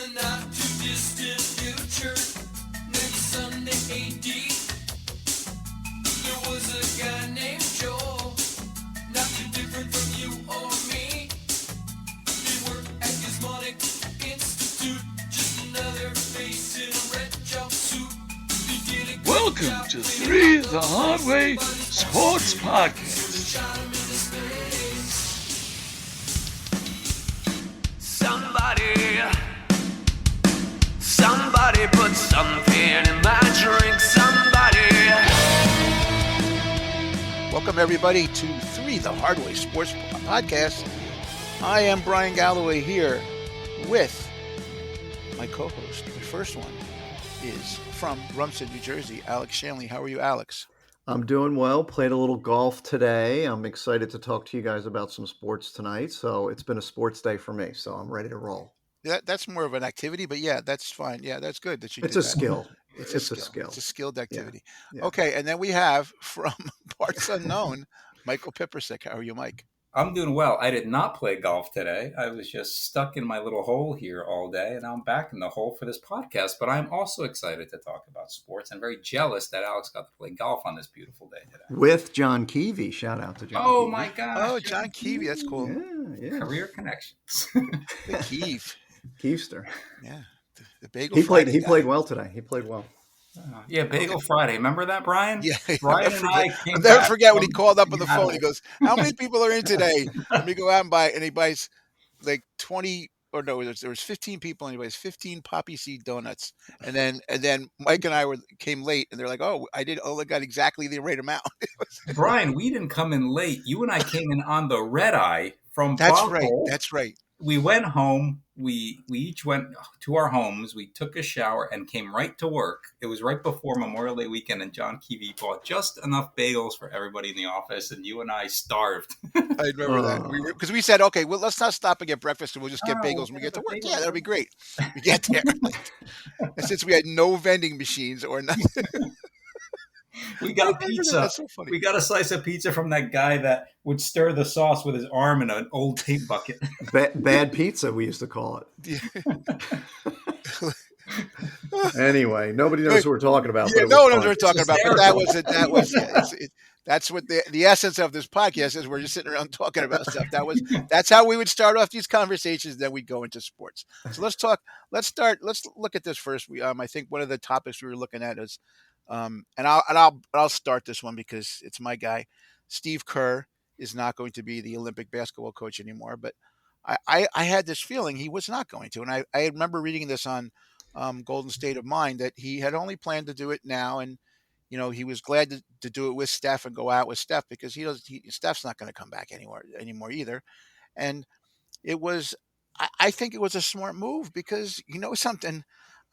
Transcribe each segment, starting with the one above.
the not too distant future, next Sunday AD, there was a guy named Joel, not too different from you or me. He worked at Gizmonic Institute, just another face in a red jumpsuit. He did a great Welcome job to cleaning Three up the Hard Way Sports Podcast. shot him into space. Somebody put something in my drink. Welcome, everybody, to Three the Hard Way Sports Podcast. I am Bryan Galloway here with my co-host. The first one is from Rumson, New Jersey, Alex Shanley. How are you, Alex? I'm doing well. Played a little golf today. I'm excited to talk to you guys about some sports tonight. So it's been a sports day for me. So I'm ready to roll. That's more of an activity, but yeah, that's fine. Yeah, that's good that you It's did a that. skill. It's a skill. It's a skilled activity. Yeah. Okay, and then we have from parts unknown, Michael Pippersick. How are you, Mike? I'm doing well. I did not play golf today. I was just stuck in my little hole here all day, and now I'm back in the hole for this podcast. But I'm also excited to talk about sports and very jealous that Alex got to play golf on this beautiful day today. With John Keevy. Shout out to John. Oh, Keevy. my gosh. Oh, John Keevy. That's cool. Yeah. Career connections. The Keeve. Keevster. Yeah. The Bagel He Friday played guy. well today. He played well. Yeah, Bagel Friday. Remember that, Brian? Yeah, Brian and I came I'll never back forget when he from called up on the Seattle. phone. He goes, "How many people are in today?" Let me go out and buy. And he buys like 20, or no, there was 15 people, and he buys 15 poppy seed donuts. And then Mike and I came late, and they're like, "Oh, I only got exactly the right amount." Brian, we didn't come in late. You and I came in on the red eye from That's Bothell. right. That's right. We went home. We each went to our homes. We took a shower and came right to work. It was right before Memorial Day weekend, and John Keevy bought just enough bagels for everybody in the office, and you and I starved. I remember that. Because we said, "Okay, well, let's not stop and get breakfast, and we'll just get bagels when we get to work." Yeah, that'll be great. We get there, and since we had no vending machines or nothing. We got pizza. That's so funny. We got a slice of pizza from that guy that would stir the sauce with his arm in an old tape bucket. Bad pizza, we used to call it. Anyway, nobody knows who we're talking about. Yeah, but no one knows fun. what we're talking about. But that was that's what the essence of this podcast is. We're just sitting around talking about stuff. That's how we would start off these conversations. Then we'd go into sports. So let's look at this first. I think one of the topics we were looking at is, and I'll start this one because it's my guy. Steve Kerr is not going to be the Olympic basketball coach anymore, but I had this feeling he was not going to, and I remember reading this on Golden State of Mind that he had only planned to do it now, and he was glad to do it with Steph and go out with Steph because Steph's not going to come back anymore either, and it was I think it was a smart move because something.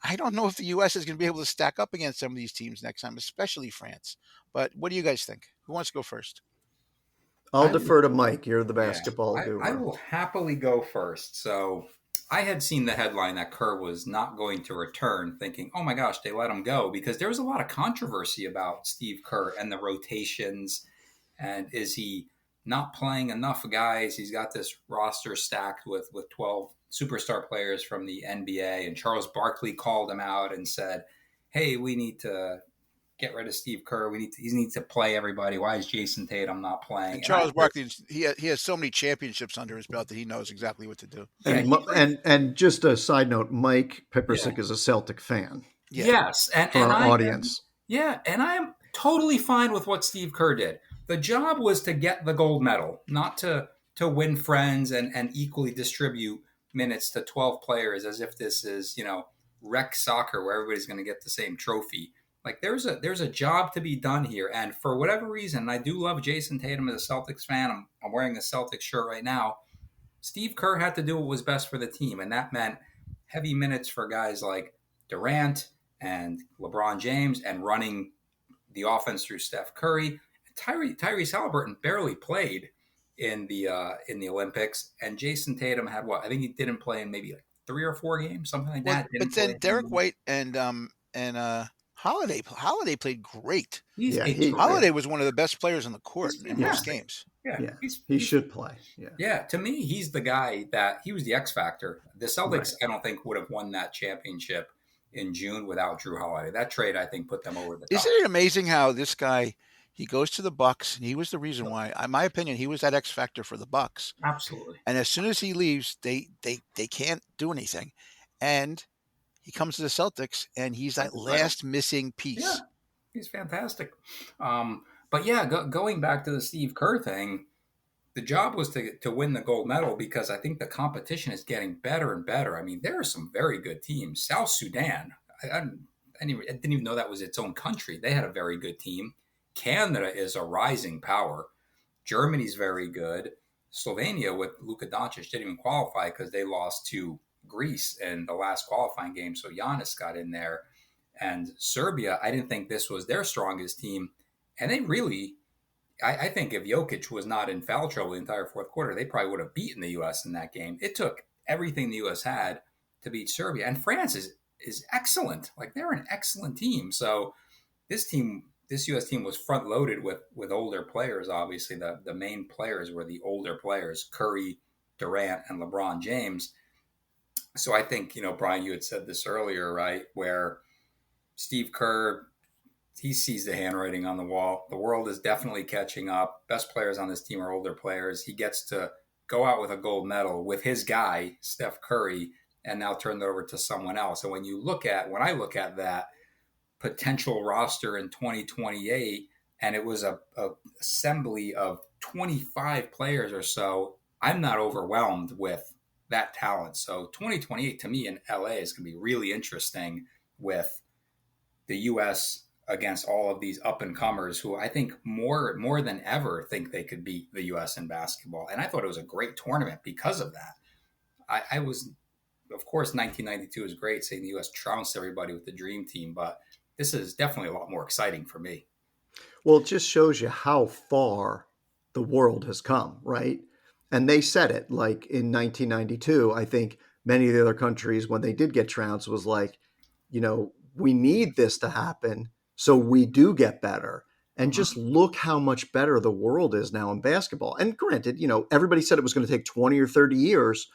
I don't know if the U.S. is going to be able to stack up against some of these teams next time, especially France. But what do you guys think? Who wants to go first? I'll defer to Mike. You're the basketball guru. I will happily go first. So I had seen the headline that Kerr was not going to return, thinking, oh my gosh, they let him go, because there was a lot of controversy about Steve Kerr and the rotations. And is he not playing enough guys? He's got this roster stacked with 12 superstar players from the NBA, and Charles Barkley called him out and said, hey, we need to get rid of Steve Kerr. He needs to play everybody. Why is Jason Tatum not playing? And Charles Barkley, he has so many championships under his belt that he knows exactly what to do. And just a side note, Mike Pippersick is a Celtic fan. Yeah. Yes. For our audience. And I am totally fine with what Steve Kerr did. The job was to get the gold medal, not to win friends and equally distribute minutes to 12 players as if this is, rec soccer where everybody's going to get the same trophy. Like there's a job to be done here. And for whatever reason, I do love Jason Tatum as a Celtics fan. I'm wearing a Celtics shirt right now. Steve Kerr had to do what was best for the team. And that meant heavy minutes for guys like Durant and LeBron James and running the offense through Steph Curry. Tyrese Halliburton barely played in the Olympics, and Jason Tatum had what? I think he didn't play in maybe like 3 or 4 games, something like that. But then Derek White and Holiday played great. He's Yeah, a he- Holiday was one of the best players on the court He's in most fantastic. games. Yeah, he's, he he's should play. Yeah, Yeah, to me, he's the guy that he was the X factor. The Celtics, Right. I don't think, would have won that championship in June without Drew Holiday. That trade, I think, put them over the top. Isn't it amazing how this guy he goes to the Bucks and he was the reason why, in my opinion, he was that X factor for the Bucks. Absolutely. And as soon as he leaves, they can't do anything. And he comes to the Celtics and he's that last missing piece. Yeah, he's fantastic. But yeah, going back to the Steve Kerr thing, the job was to win the gold medal because I think the competition is getting better and better. I mean, there are some very good teams. South Sudan, I didn't even know that was its own country. They had a very good team. Canada is a rising power. Germany's very good. Slovenia with Luka Doncic didn't even qualify because they lost to Greece in the last qualifying game. So Giannis got in there. And Serbia, I didn't think this was their strongest team. And they really, I think if Jokic was not in foul trouble the entire fourth quarter, they probably would have beaten the U.S. in that game. It took everything the U.S. had to beat Serbia. And France is excellent. Like, they're an excellent team. So this U.S. team was front loaded with older players. Obviously, the main players were the older players: Curry, Durant, and LeBron James. So I think, Bryan, you had said this earlier, right? Where Steve Kerr, he sees the handwriting on the wall. The world is definitely catching up. Best players on this team are older players. He gets to go out with a gold medal with his guy, Steph Curry, and now turn it over to someone else. And when I look at that potential roster in 2028, and it was a assembly of 25 players or so, I'm not overwhelmed with that talent. So 2028 to me in LA is going to be really interesting with the U.S. against all of these up and comers who I think more than ever think they could beat the U.S. in basketball. And I thought it was a great tournament because of that. I was, of course, 1992 is great, saying the U.S. trounced everybody with the dream team, but this is definitely a lot more exciting for me. Well, it just shows you how far the world has come, right? And they said it, like in 1992, I think many of the other countries, when they did get trounced, was like, we need this to happen so we do get better. And just look how much better the world is now in basketball. And granted, everybody said it was going to take 20 or 30 years,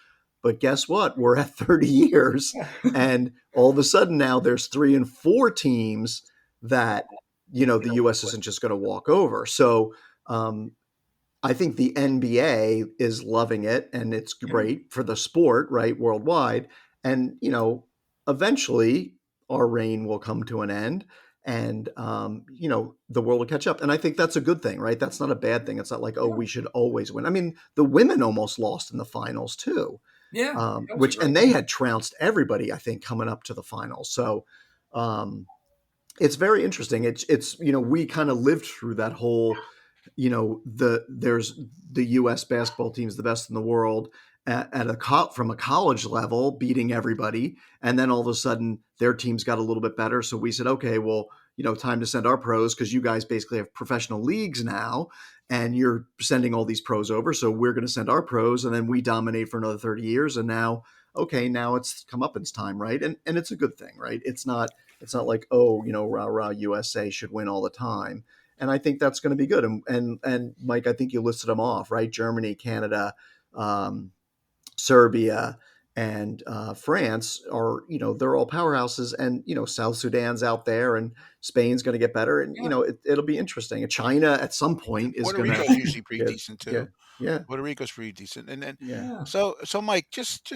but guess what? We're at 30 years. And all of a sudden now there's 3 and 4 teams that, the U.S. isn't just going to walk over. So I think the NBA is loving it, and it's great for the sport, right, worldwide. And, eventually our reign will come to an end, and, the world will catch up. And I think that's a good thing, right? That's not a bad thing. It's not like, we should always win. I mean, the women almost lost in the finals too. Yeah. And they had trounced everybody, I think, coming up to the finals. So it's very interesting. It's we kind of lived through that whole, there's the U.S. basketball team's the best in the world from a college level, beating everybody, and then all of a sudden their teams got a little bit better. So we said, okay, well, time to send our pros, because you guys basically have professional leagues now, and you're sending all these pros over. So we're going to send our pros, and then we dominate for another 30 years. And now it's comeuppance time, right? And it's a good thing, right? It's not like, rah rah USA should win all the time. And I think that's going to be good. And Mike, I think you listed them off, right? Germany, Canada, Serbia, and France are, they're all powerhouses. And, South Sudan's out there, and Spain's going to get better. And, it'll be interesting. And China at some point is Puerto going to Rico's usually pretty decent too. Yeah. Puerto Rico's pretty decent. And then, Yeah. so Mike, just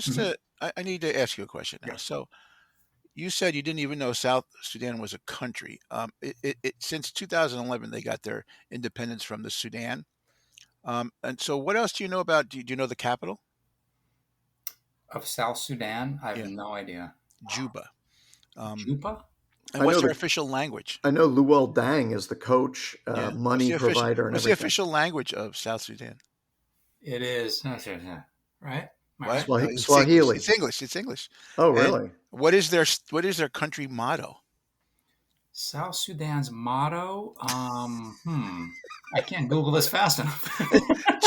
I need to ask you a question now. So you said you didn't even know South Sudan was a country. Since 2011, they got their independence from the Sudan. And so what else do you know about, do you know the capital? Of South Sudan? I have no idea. Juba. Juba? And what's their official language? I know Luol Deng is the coach, money provider, and what's the official language of South Sudan? It is, right? What? Swahili. It's English. It's English. Oh, really? And what is their country motto? South Sudan's motto. I can't Google this fast enough.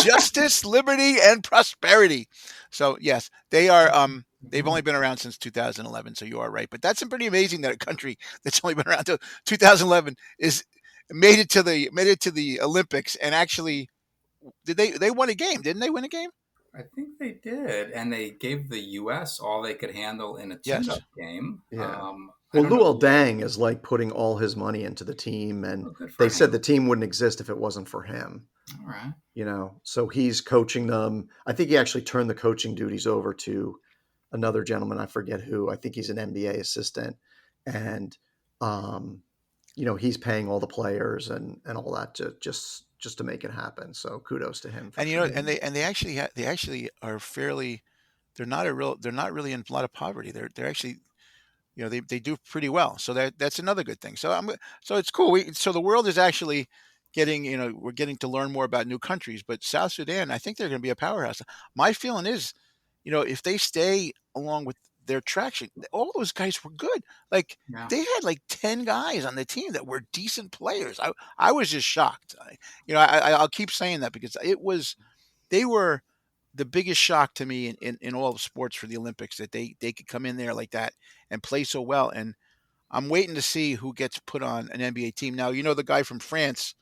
Justice, liberty, and prosperity. So yes, they are. They've only been around since 2011. So you are right, but that's pretty amazing that a country that's only been around till 2011 is made it to the Olympics and actually did they won a game? Didn't they win a game? I think they did, and they gave the U.S. all they could handle in a Yes. tune-up game. Yeah. I Well, don't know. Luol Deng is like putting all his money into the team, and Oh, good for they said him. the team wouldn't exist if it wasn't for him. All right. So he's coaching them. I think he actually turned the coaching duties over to another gentleman. I forget who. I think he's an NBA assistant, and he's paying all the players and all that to just to make it happen. So kudos to him for And sure. they actually they actually are fairly. They're not really in a lot of poverty. They're actually they do pretty well. So that's another good thing. So it's cool. So the world is actually getting we're getting to learn more about new countries. But South Sudan, I think they're going to be a powerhouse. My feeling is, if they stay along with their traction, all those guys were good. Like Yeah. they had like 10 guys on the team that were decent players. I was just shocked. I'll keep saying that because they were the biggest shock to me in all of sports for the Olympics that they could come in there like that and play so well. And I'm waiting to see who gets put on an NBA team. Now, the guy from France,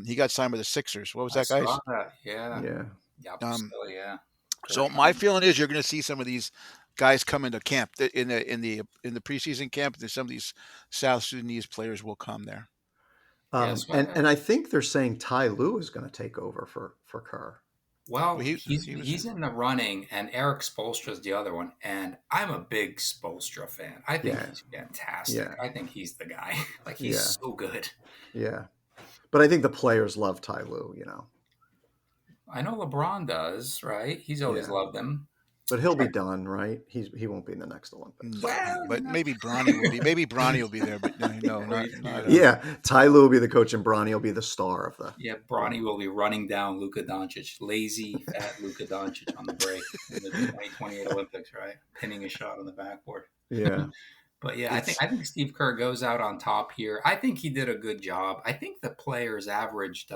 he got signed with the Sixers. What was I that guy's? saw that. Yeah. Yeah. Still, yeah. So my feeling is you're going to see some of these guys come into camp in the preseason camp. Some of these South Sudanese players will come there. Yes. And I think they're saying Ty Lue is going to take over for Kerr. Well, He was he's in the running, and Eric Spoelstra's the other one. And I'm a big Spoelstra fan. I think he's fantastic. Yeah. I think he's the guy. Like he's so good. Yeah. But I think the players love Ty Lue, I know LeBron does, right? He's always loved him. But he'll be done, right? He won't be in the next Olympics. No, but maybe Bronny will be. Maybe Bronny will be there, but no, not. Yeah, Ty Lue will be the coach, and Bronny will be the star of the. Yeah, Bronny will be running down Luka Doncic, lazy, fat Luka Doncic on the break in the 2028 Olympics, right? Pinning a shot on the backboard. Yeah. But yeah, I think Steve Kerr goes out on top here. I think he did a good job. I think the players averaged.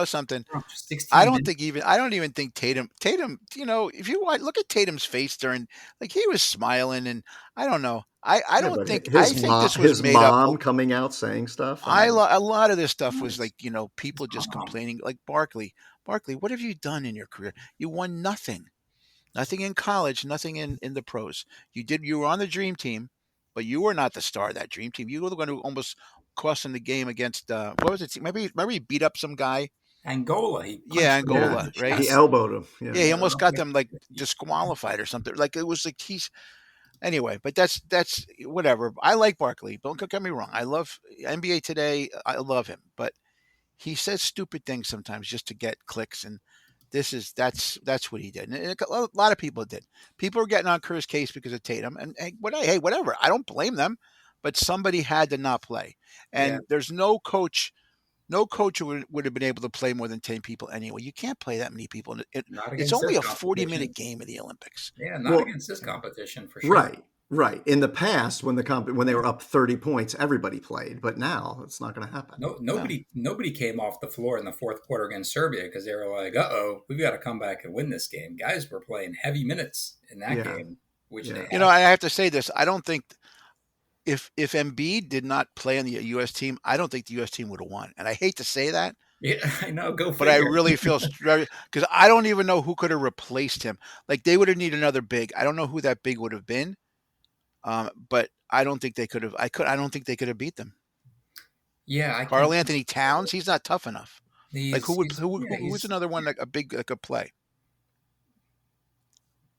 Something. 16 I don't even think Tatum. If you look at Tatum's face during, like he was smiling, and I don't know. I don't think. I think this was his made mom up. coming out saying stuff. A lot of this stuff was like people just complaining. Like Barkley, what have you done in your career? You won nothing. Nothing in college, nothing in the pros. You were on the dream team, but you were not the star of that dream team. You were going to almost cost him the game against what was it? Maybe he beat up some guy. Angola. Angola, right? He elbowed him. Yeah, he almost got them like disqualified or something. Like it was like anyway, but that's whatever. I like Barkley. Don't get me wrong. I love NBA today. I love him, but he says stupid things sometimes just to get clicks, and that's what he did. And a lot of people did. People were getting on Kerr's case because of Tatum, and whatever. I don't blame them, but somebody had to not play, and there's no coach. No coach would have been able to play more than 10 people anyway. You can't play that many people. It's only a 40-minute game in the Olympics. Yeah, not against this competition for sure. Right. In the past, when they were up 30 points, everybody played. But now it's not going to happen. Nobody came off the floor in the fourth quarter against Serbia because they were like, "Uh-oh, we've got to come back and win this game." Guys were playing heavy minutes in that game, which they had. I have to say this. I don't think if Embiid did not play on the U.S. team, I don't think the U.S. team would have won. And I hate to say that. Yeah, I know. Go figure. But I really feel because I don't even know who could have replaced him. Like they would have needed another big. I don't know who that big would have been. But I don't think they could have. I don't think they could have beat them. Yeah, Karl Anthony Towns. He's not tough enough. Who's another one like a big that could play?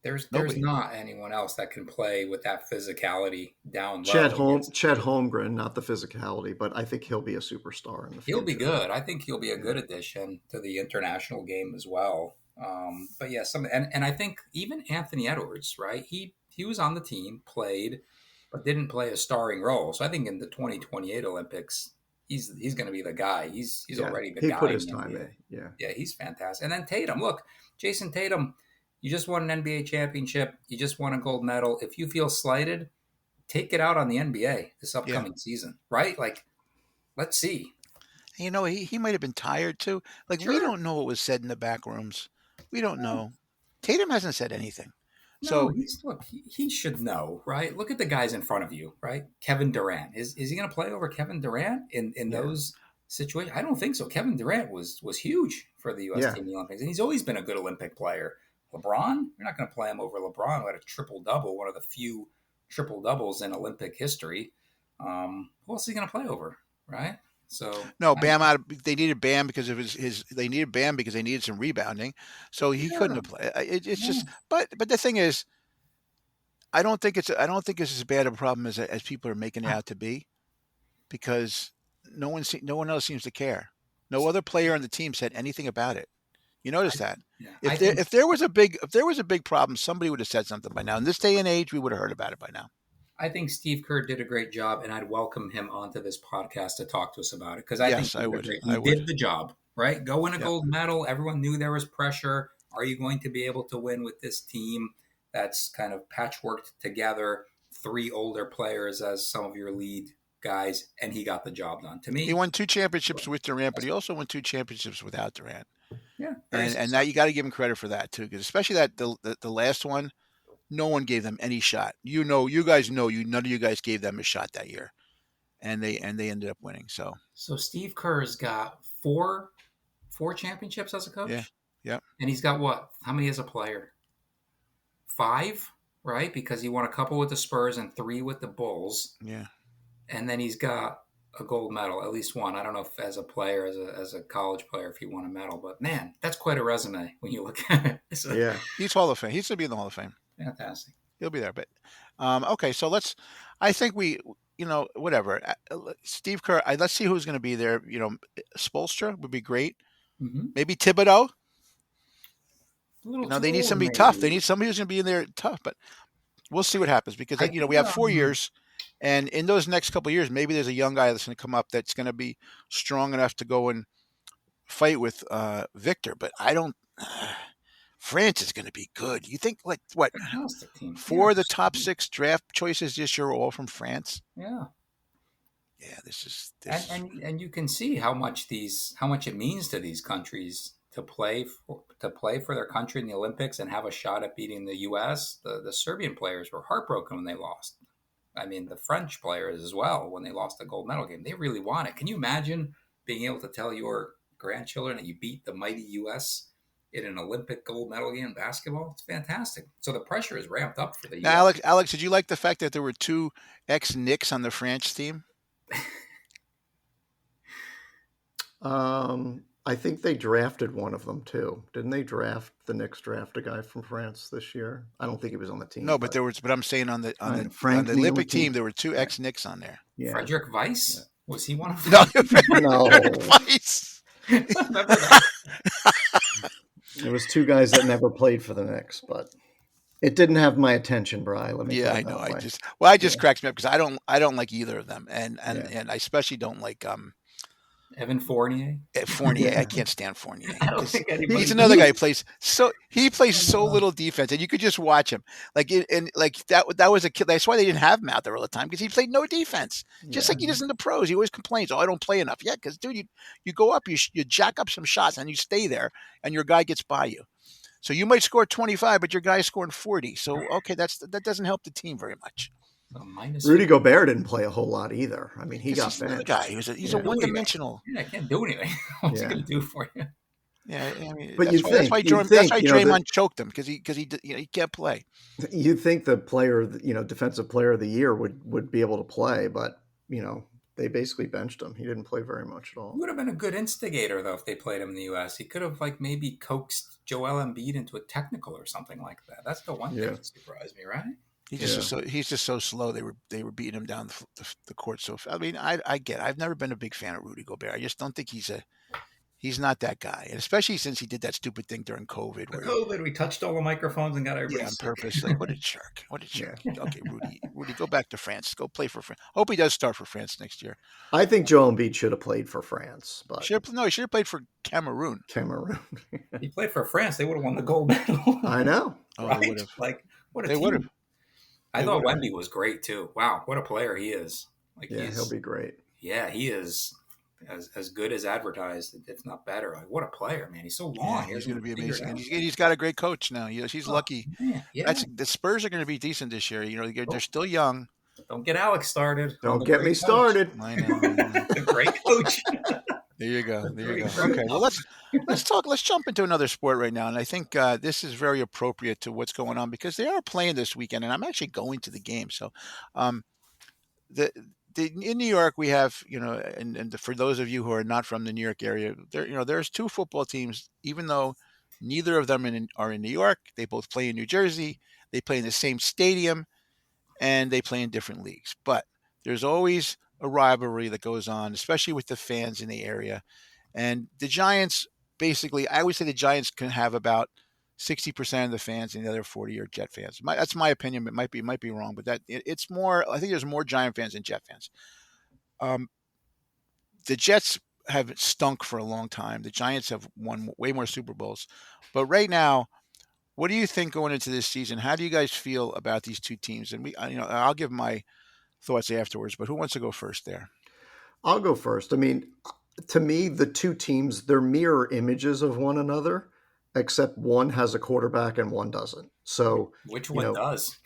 There's not anyone else that can play with that physicality down low. Chet Holmgren, not the physicality, but I think he'll be a superstar in the future. He'll be good. I think he'll be a good addition to the international game as well. But yeah, and I think even Anthony Edwards, right? He was on the team, played, but didn't play a starring role. So I think in the 2028 Olympics, he's going to be the guy. He's already the guy. He put his time in. Yeah, he's fantastic. And then Tatum, look, Jason Tatum. You just won an NBA championship. You just won a gold medal. If you feel slighted, take it out on the NBA this upcoming season, right? Like, let's see. You know, he might have been tired too. Like we Sure. don't know what was said in the back rooms. We don't know. Tatum hasn't said anything. No, So he should know, right? Look at the guys in front of you, right? Kevin Durant. Is he going to play over Kevin Durant in those situations? I don't think so. Kevin Durant was huge for the U.S. Yeah. team in the Olympics, and he's always been a good Olympic player. LeBron, you're not going to play him over LeBron, who had a triple double, one of the few triple doubles in Olympic history. Who else is he going to play over, right? So no, they needed Bam because of his. They needed Bam because they needed some rebounding. So he couldn't have played. It's just. But the thing is, I don't think it's as bad a problem as people are making it out to be, because no one else seems to care. No other player on the team said anything about it. You notice that? If there was a big problem, somebody would have said something by now. In this day and age, we would have heard about it by now. I think Steve Kerr did a great job, and I'd welcome him onto this podcast to talk to us about it, because I think I would. He did the job, right? Go win a gold medal. Everyone knew there was pressure. Are you going to be able to win with this team that's kind of patchworked together, 3 older players as some of your lead guys, and he got the job done. To me, he won 2 championships with Durant, but he also won 2 championships without Durant. Yeah, and that you got to give him credit for that too, because especially that the last one. No one gave them any shot. You guys know, none of you guys gave them a shot that year, and they ended up winning. So Steve Kerr's got 4 championships as a coach. Yeah. And he's got what? How many as a player? 5, right? Because he won a couple with the Spurs and 3 with the Bulls. Yeah. And then he's got a gold medal, at least one. I don't know if as a player, as a college player, if he won a medal, but man, that's quite a resume when you look at it. Yeah, he's Hall of Fame. He's going to be in the Hall of Fame. Fantastic. He'll be there. But okay, so I think whatever. Steve Kerr. Let's see who's going to be there. Spoelstra would be great. Mm-hmm. Maybe Thibodeau. They need somebody tough. They need somebody who's going to be in there tough. But we'll see what happens, because we have 4 years, and in those next couple of years, maybe there's a young guy that's going to come up that's going to be strong enough to go and fight with Victor. But I don't. France is going to be good. You think what? Fantastic team. 4 of the top 6 draft choices this year are all from France. Yeah. Yeah, this is and you can see how much it means to these countries to play for their country in the Olympics and have a shot at beating the U.S. The Serbian players were heartbroken when they lost. I mean, the French players as well, when they lost the gold medal game, they really want it. Can you imagine being able to tell your grandchildren that you beat the mighty U.S. in an Olympic gold medal game in basketball? It's fantastic. So the pressure is ramped up for the U.S. Now, Alex, did you like the fact that there were 2 ex-Knicks on the French team? I think they drafted one of them too. Didn't they draft the Knicks draft a guy from France this year? I don't think he was on the team. No, but I'm saying on the Olympic team there were 2 ex-Knicks on there. Yeah. Frederick Weiss? Yeah. Was he one of them? No. Weiss. Remember that? There was 2 guys that never played for the Knicks, but it didn't have my attention, Brian. Let me. Yeah, I know. I just cracks me up because I don't like either of them, and I especially don't like Evan Fournier. Fournier, I can't stand Fournier. I don't think anybody. He's another guy who plays so little defense, and you could just watch him. That was a kid. That's why they didn't have him out there all the time, because he played no defense. Just like he does in the pros. He always complains, "Oh, I don't play enough." Yeah, because dude, you go up, you jack up some shots, and you stay there, and your guy gets by you. So you might score 25, but your guy's scoring 40. So okay, that doesn't help the team very much. Rudy Gobert didn't play a whole lot either. I mean, he got benched. Guy. He's a one-dimensional. Yeah, I can't do anything. What's he going to do for you? Yeah, I mean, but that's why Draymond choked him, because he can't play. You'd think the player, defensive player of the year would be able to play, but they basically benched him. He didn't play very much at all. He would have been a good instigator though if they played him in the U.S. He could have maybe coaxed Joel Embiid into a technical or something like that. That's the one thing that surprised me, right? He's just so slow. They were beating him down the court. So I mean, I've never been a big fan of Rudy Gobert. I just don't think he's not that guy, and especially since he did that stupid thing during COVID. We touched all the microphones and got everybody on purpose. What a jerk! What a jerk! Okay, Rudy, go back to France. Go play for France. Hope he does start for France next year. I think Joel Embiid should have played for France, but he should have played for Cameroon. He played for France. They would have won the gold medal. I know. Oh, right? What a they team. would have. I It thought would have. Wemby was great too. Wow, what a player he is! Like Yeah, he'll be great. he is as good as advertised, if not better. Like what a player, man! He's so Yeah, long. He he's going to hasn't be figured amazing, and out. he's got a great coach now. He's Oh lucky. man, yeah. That's the Spurs are going to be decent this year. They're Oh, still young. don't get Alex started on Don't the get me great coach. started. I know. I know. The great coach. There you go. The There you great go. coach. Okay. Well, let's talk. Let's jump into another sport right now, and I think this is very appropriate to what's going on because they are playing this weekend, and I'm actually going to the game. So, um, the in New York we have and for those of you who are not from the New York area, there's two football teams. Even though neither of them are in New York, they both play in New Jersey. They play in the same stadium, and they play in different leagues. But there's always a rivalry that goes on, especially with the fans in the area. And the Giants, basically, I always say the Giants can have about 60% of the fans, and the other 40 are Jet fans. That's my opinion. It might be wrong, but it's more. I think there's more Giant fans than Jet fans. Um, the Jets have stunk for a long time. The Giants have won way more Super Bowls, but right now, what do you think going into this season? How do you guys feel about these two teams? And I'll give my thoughts afterwards. But who wants to go first there? I'll go first. I mean, to me, the two teams, they're mirror images of one another, except one has a quarterback and one doesn't. So, Which you one know, does?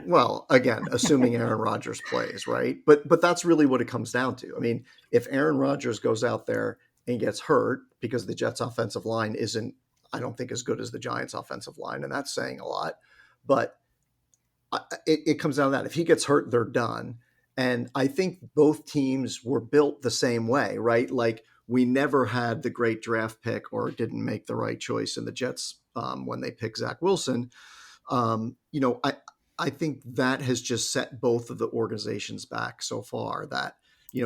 well, again, assuming Aaron Rodgers plays, right? But that's really what it comes down to. I mean, if Aaron Rodgers goes out there and gets hurt because the Jets offensive line isn't, I don't think, as good as the Giants offensive line, and that's saying a lot. But it comes down to that. If he gets hurt, they're done. And I think both teams were built the same way, right? Like we never had the great draft pick or didn't make the right choice in the Jets when they picked Zach Wilson. I think that has just set both of the organizations back so far that,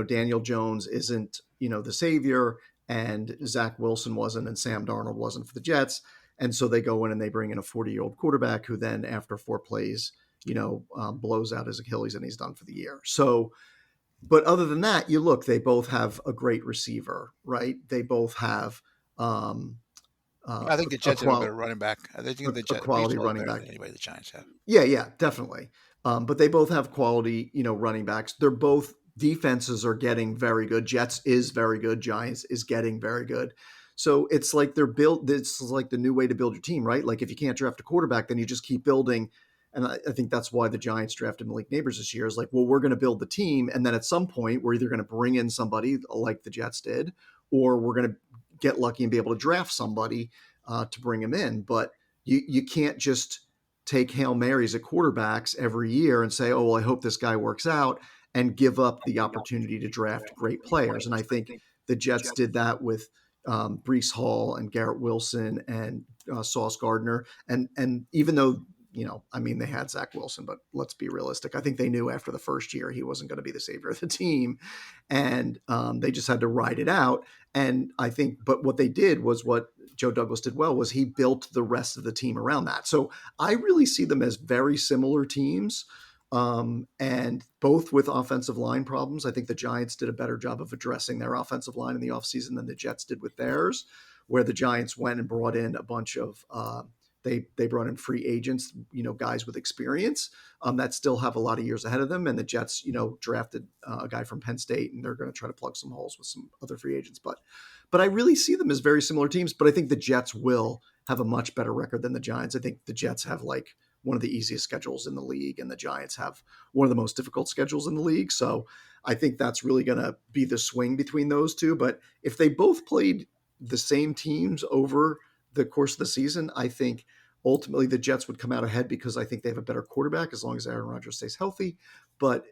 Daniel Jones isn't, the savior and Zach Wilson wasn't and Sam Darnold wasn't for the Jets. And so they go in and they bring in a 40-year-old quarterback who then after 4 plays, blows out his Achilles and he's done for the year. So, but other than that, you look, they both have a great receiver, right? They both have I think the a, Jets have a better running back. I think the a Jets quality baseball is running better back. than anybody the Giants have. Yeah, definitely. But they both have quality, running backs. They're both defenses are getting very good. Jets is very good. Giants is getting very good. So it's like they're built. This is like the new way to build your team, right? Like if you can't draft a quarterback, then you just keep building. And I think that's why the Giants drafted Malik Neighbors this year is like, well, we're going to build the team. And then at some point, we're either going to bring in somebody like the Jets did, or we're going to get lucky and be able to draft somebody to bring him in. But you can't just take Hail Marys at quarterbacks every year and say, oh, well, I hope this guy works out and give up the opportunity to draft great players. And I think the Jets did that with Brees Hall and Garrett Wilson and Sauce Gardner. And even though, they had Zach Wilson, but let's be realistic. I think they knew after the first year he wasn't going to be the savior of the team. And they just had to ride it out. And I think, but what they did was what Joe Douglas did well was he built the rest of the team around that. So I really see them as very similar teams. And both with offensive line problems. I think the Giants did a better job of addressing their offensive line in the offseason than the Jets did with theirs, where the Giants went and brought in a bunch of they brought in free agents, guys with experience that still have a lot of years ahead of them. And the Jets, drafted a guy from Penn State, and they're going to try to plug some holes with some other free agents. But I really see them as very similar teams. But I think the Jets will have a much better record than the Giants. I think the Jets have like one of the easiest schedules in the league, and the Giants have one of the most difficult schedules in the league. So I think that's really going to be the swing between those two. But if they both played the same teams over the course of the season, I think ultimately the Jets would come out ahead because I think they have a better quarterback as long as Aaron Rodgers stays healthy. But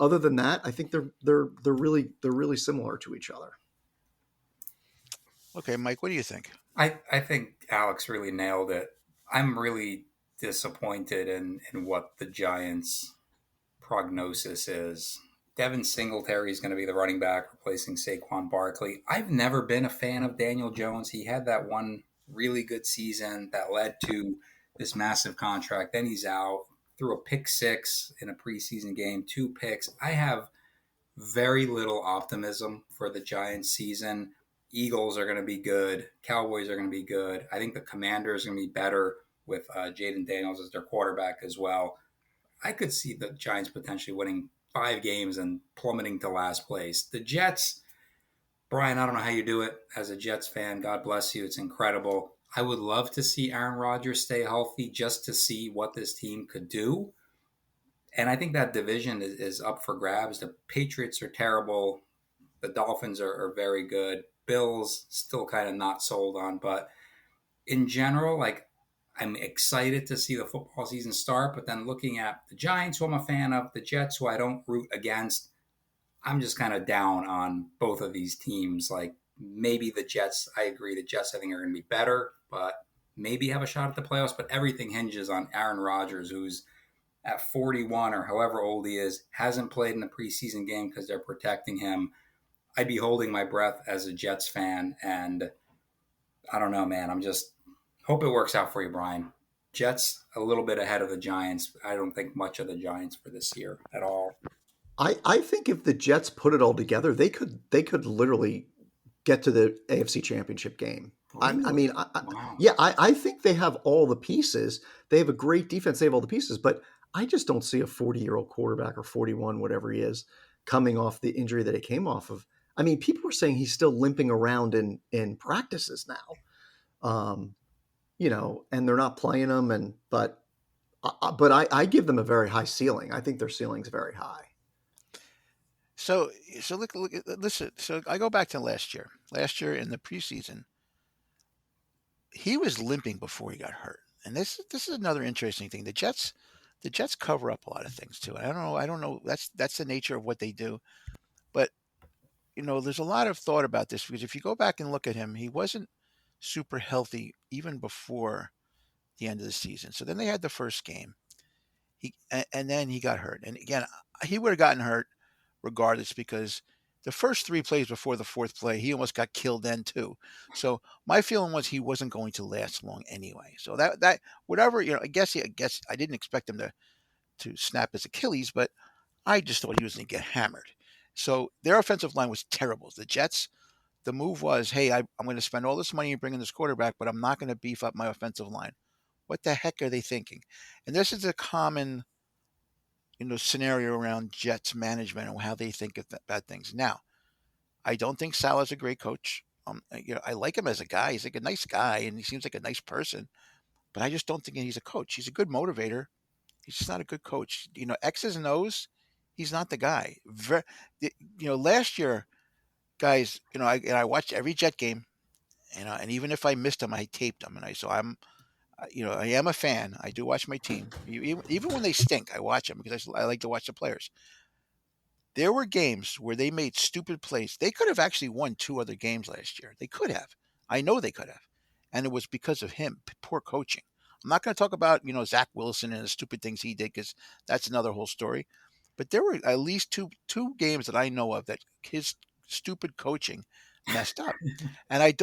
other than that, I think they're really similar to each other. Okay, Mike, what do you think? I think Alex really nailed it. I'm really disappointed in what the Giants' prognosis is. Devin Singletary is going to be the running back replacing Saquon Barkley. I've never been a fan of Daniel Jones. He had that one really good season that led to this massive contract. Then he's out, threw a pick six in a preseason game, 2 picks. I have very little optimism for the Giants season. Eagles are going to be good. Cowboys are going to be good. I think the Commanders are going to be better with Jaden Daniels as their quarterback as well. I could see the Giants potentially winning 5 games and plummeting to last place. The Jets, Brian, I don't know how you do it as a Jets fan. God bless you. It's incredible. I would love to see Aaron Rodgers stay healthy just to see what this team could do. And I think that division is up for grabs. The Patriots are terrible. The Dolphins are very good. Bills still kind of not sold on, but in general, like I'm excited to see the football season start. But then looking at the Giants, who I'm a fan of, the Jets, who I don't root against, I'm just kind of down on both of these teams. Like maybe the Jets, I agree, the Jets I think are going to be better, but maybe have a shot at the playoffs. But everything hinges on Aaron Rodgers, who's at 41 or however old he is, hasn't played in the preseason game because they're protecting him. I'd be holding my breath as a Jets fan, and I don't know, man. I'm just hope it works out for you, Brian. Jets a little bit ahead of the Giants. I don't think much of the Giants for this year at all. I think if the Jets put it all together, they could literally get to the AFC Championship game. I Really? mean, Wow. yeah, I think they have all the pieces. They have a great defense. They have all the pieces, but I just don't see a 40-year-old quarterback or 41, whatever he is, coming off the injury that he came off of. I mean, people are saying he's still limping around in practices now, and they're not playing him. But I give them a very high ceiling. I think their ceiling's very high. So look, listen. So I go back to last year. Last year in the preseason, he was limping before he got hurt. And this is another interesting thing. The Jets cover up a lot of things too. I don't know. That's the nature of what they do. But there's a lot of thought about this because if you go back and look at him, he wasn't super healthy even before the end of the season. So then they had the first game. And then he got hurt. And again, he would have gotten hurt regardless because the first 3 plays before the fourth play, he almost got killed then too. So my feeling was he wasn't going to last long anyway. So that whatever, I guess I didn't expect him to snap his Achilles, but I just thought he was going to get hammered. So their offensive line was terrible. The Jets, the move was, hey, I'm going to spend all this money bringing this quarterback, but I'm not going to beef up my offensive line. What the heck are they thinking? And this is a common scenario around Jets management and how they think of bad things. Now, I don't think Salah's a great coach. I like him as a guy. He's like a nice guy, and he seems like a nice person. But I just don't think he's a coach. He's a good motivator. He's just not a good coach. X's and O's. He's not the guy. Last year, guys. I watched every Jet game. And even if I missed them, I taped them, and I am a fan. I do watch my team, even when they stink. I watch them because I like to watch the players. There were games where they made stupid plays. They could have actually won 2 other games last year. They could have. I know they could have. And it was because of him, poor coaching. I'm not going to talk about, Zach Wilson and the stupid things he did because that's another whole story. But there were at least two games that I know of that his stupid coaching messed up. And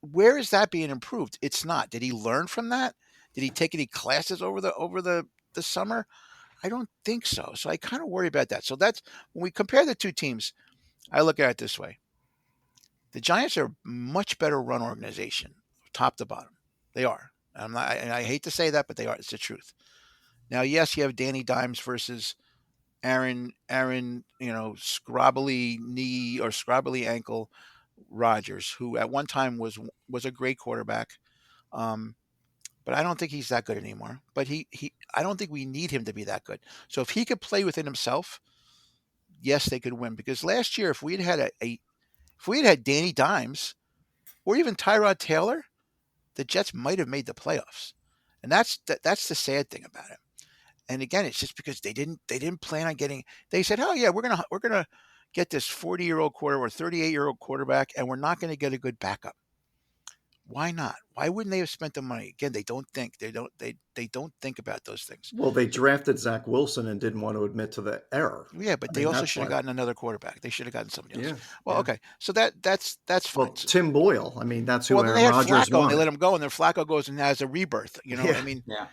where is that being improved? It's not. Did he learn from that? Did he take any classes over the summer? I don't think so. So I kind of worry about that. So that's when we compare the two teams, I look at it this way. The Giants are a much better run organization, top to bottom. They are. I hate to say that, but they are. It's the truth. Now, yes, you have Danny Dimes versus Aaron, scrobbly knee or scrobbly ankle Rodgers, who at one time was a great quarterback. But I don't think he's that good anymore. But I don't think we need him to be that good. So if he could play within himself, yes, they could win. Because last year, if we had Danny Dimes or even Tyrod Taylor, the Jets might have made the playoffs. And that's the sad thing about it. And again, it's just because they didn't plan on getting. They said, "Oh yeah, we're gonna get this 40-year-old quarterback or 38-year-old quarterback, and we're not going to get a good backup." Why not? Why wouldn't they have spent the money? Again, they don't think. They don't think about those things. Well, they drafted Zach Wilson and didn't want to admit to the error. Yeah, but I they mean, also that's should have why. gotten another quarterback. They should have gotten somebody else. Yeah, Well, yeah. okay. So that's Well, fine. Tim Boyle. I mean, that's who Well, then they Aaron had Rodgers Flacco and they let wanted. him go, and then Flacco goes and has a rebirth. Yeah. I mean, Yeah.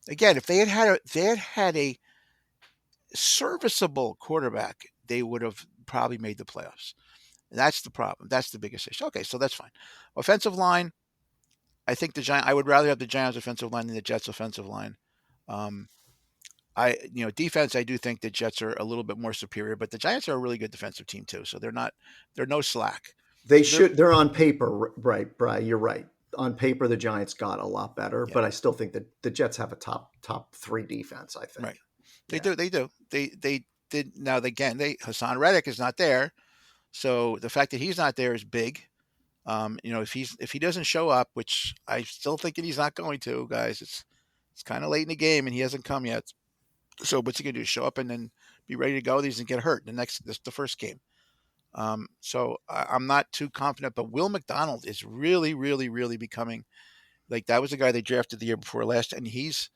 again, if they had a serviceable quarterback, they would have probably made the playoffs. That's the problem. That's the biggest issue. Okay, so that's fine. Offensive line, I think I would rather have the Giants offensive line than the Jets offensive line. Um, defense, I do think the Jets are a little bit more superior, but the Giants are a really good defensive team too. So they're no slack. They're on paper, right, Brian, you're right. On paper, the Giants got a lot better, Yeah. but I still think that the Jets have a top 3 defense, I think. Right. They Yeah. do. They did. Now, again, Hassan Reddick is not there. So the fact that he's not there is big. If he doesn't show up, which I still thinking he's not going to, guys, it's kind of late in the game and he hasn't come yet. So what's he gonna do? Show up and then be ready to go? He's gonna get hurt the first game. So I'm not too confident. But Will McDonald is really, really, really becoming like that was the guy they drafted the year before last, and he's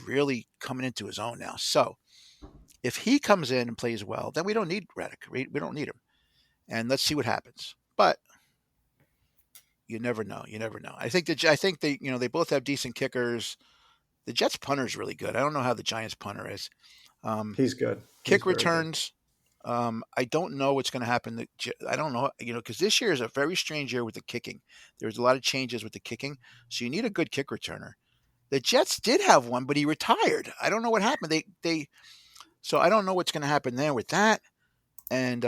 really coming into his own now. So if he comes in and plays well, then we don't need Reddick. We don't need him, and let's see what happens. But you never know. You never know. I think they both have decent kickers. The Jets punter is really good. I don't know how the Giants punter is. He's good. Kick He's very good. returns. I don't know what's going to happen. I don't know, because this year is a very strange year with the kicking. There's a lot of changes with the kicking, so you need a good kick returner. The Jets did have one, but he retired. I don't know what happened. So I don't know what's going to happen there with that. And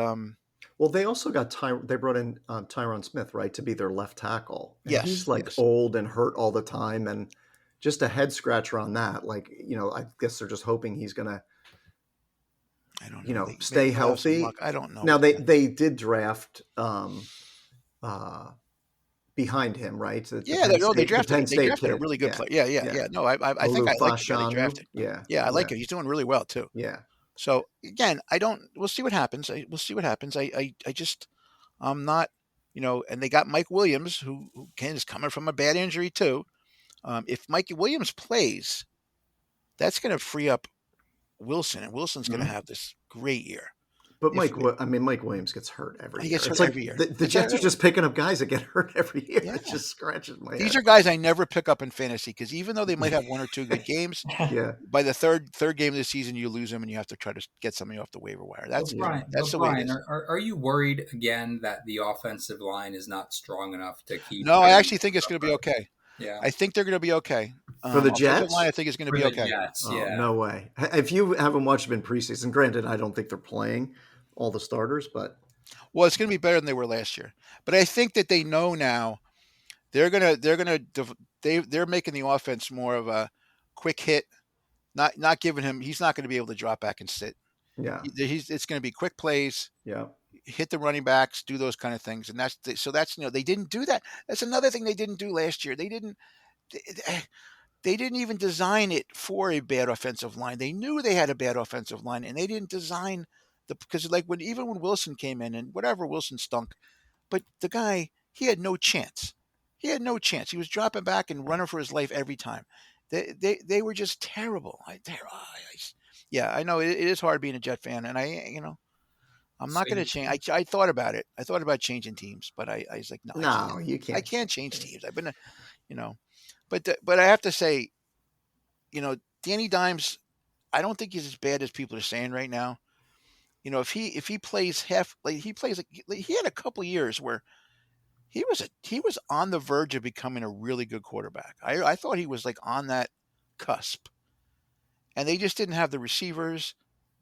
Well, they also got they brought in Tyron Smith, right, to be their left tackle. And Yes, he's like yes. old and hurt all the time, and just a head scratcher on that. Like, I guess they're just hoping he's gonna, I don't know. stay Maybe they'll have some healthy. luck. I don't know. Now they did draft behind him, right? The Yeah, Penn they State- drafted the Penn him. They State drafted a kid. really good player. Yeah. No, I think I like the guy they Olufashanu. drafted. Yeah, Yeah, I like him. He's doing really well too. Yeah, So again, we'll see what happens. We'll see what happens. I just, I'm not, and they got Mike Williams, who is coming from a bad injury too. If Mike Williams plays, that's going to free up Wilson, and Wilson's going to have this great year. but If- Mike Williams gets hurt every He year. gets It's hurt like every year. the Jets are just picking up guys that get hurt every year. Yeah. It just scratches my head. These are guys I never pick up in fantasy because even though they might have one or two good games, Yeah. by the third game of the season, you lose them and you have to try to get somebody off the waiver wire. That's Brian, that's the way it Brian, is. are you worried again that the offensive line is not strong enough to keep? No, I actually think it's going to be okay. Yeah. I think they're going to be okay. For the Offensive Jets? line, I think it's going to For be the okay. Jets, Oh, yeah. no way. If you haven't watched them in preseason, granted, I don't think they're playing all the starters, but Well, it's going to be better than they were last year. But I think that they know now they're making the offense more of a quick hit, not giving him. He's not going to be able to drop back and sit. yeah, It's going to be quick plays, yeah. hit the running backs, do those kind of things, and that's they didn't do that. That's another thing they didn't do last year. They didn't even design it for a bad offensive line. They knew they had a bad offensive line, and they didn't design because like when Wilson came in and whatever Wilson stunk, but the guy he had no chance. He had no chance. He was dropping back and running for his life every time. They were just terrible. Yeah, I know it is hard being a Jet fan, and I'm not going to change. I thought about it. I thought about changing teams, but I was like, no, No, you can't. I can't change teams. I've been, but I have to say, Danny Dimes, I don't think he's as bad as people are saying right now. If he plays he had a couple years where he was on the verge of becoming a really good quarterback. I thought he was like on that cusp, and they just didn't have the receivers.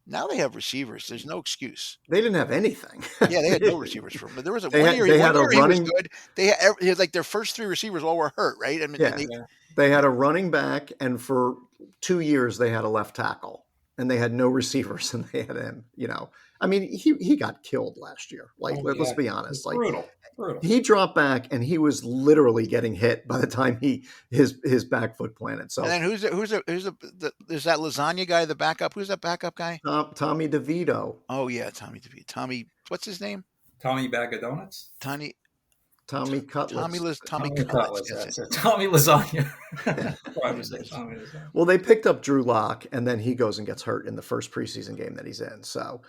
Now they have receivers. There's no excuse. They didn't have anything. Yeah, they had no receivers for him. But there was They one had- year, they had a he was running- good. They had like their first three receivers all were hurt, right? I mean, Yeah. They had a running back, and for 2 years they had a left tackle, and they had no receivers, and they had him. I mean, he got killed last year. Like, let's be honest. Like, Brutal. he dropped back, and he was literally getting hit by the time his back foot planted. So And then is that lasagna guy, the backup? Who's that backup guy? Tommy DeVito, Oh yeah, Tommy. What's his name? Tommy Bag of Donuts? Tommy Cutlets. Tommy Cutlets, Cutlets. that's That's it. it. Tommy Lasagna. I would say Tommy Lasagna. Well, they picked up Drew Lock, and then he goes and gets hurt in the first preseason game that he's in. So,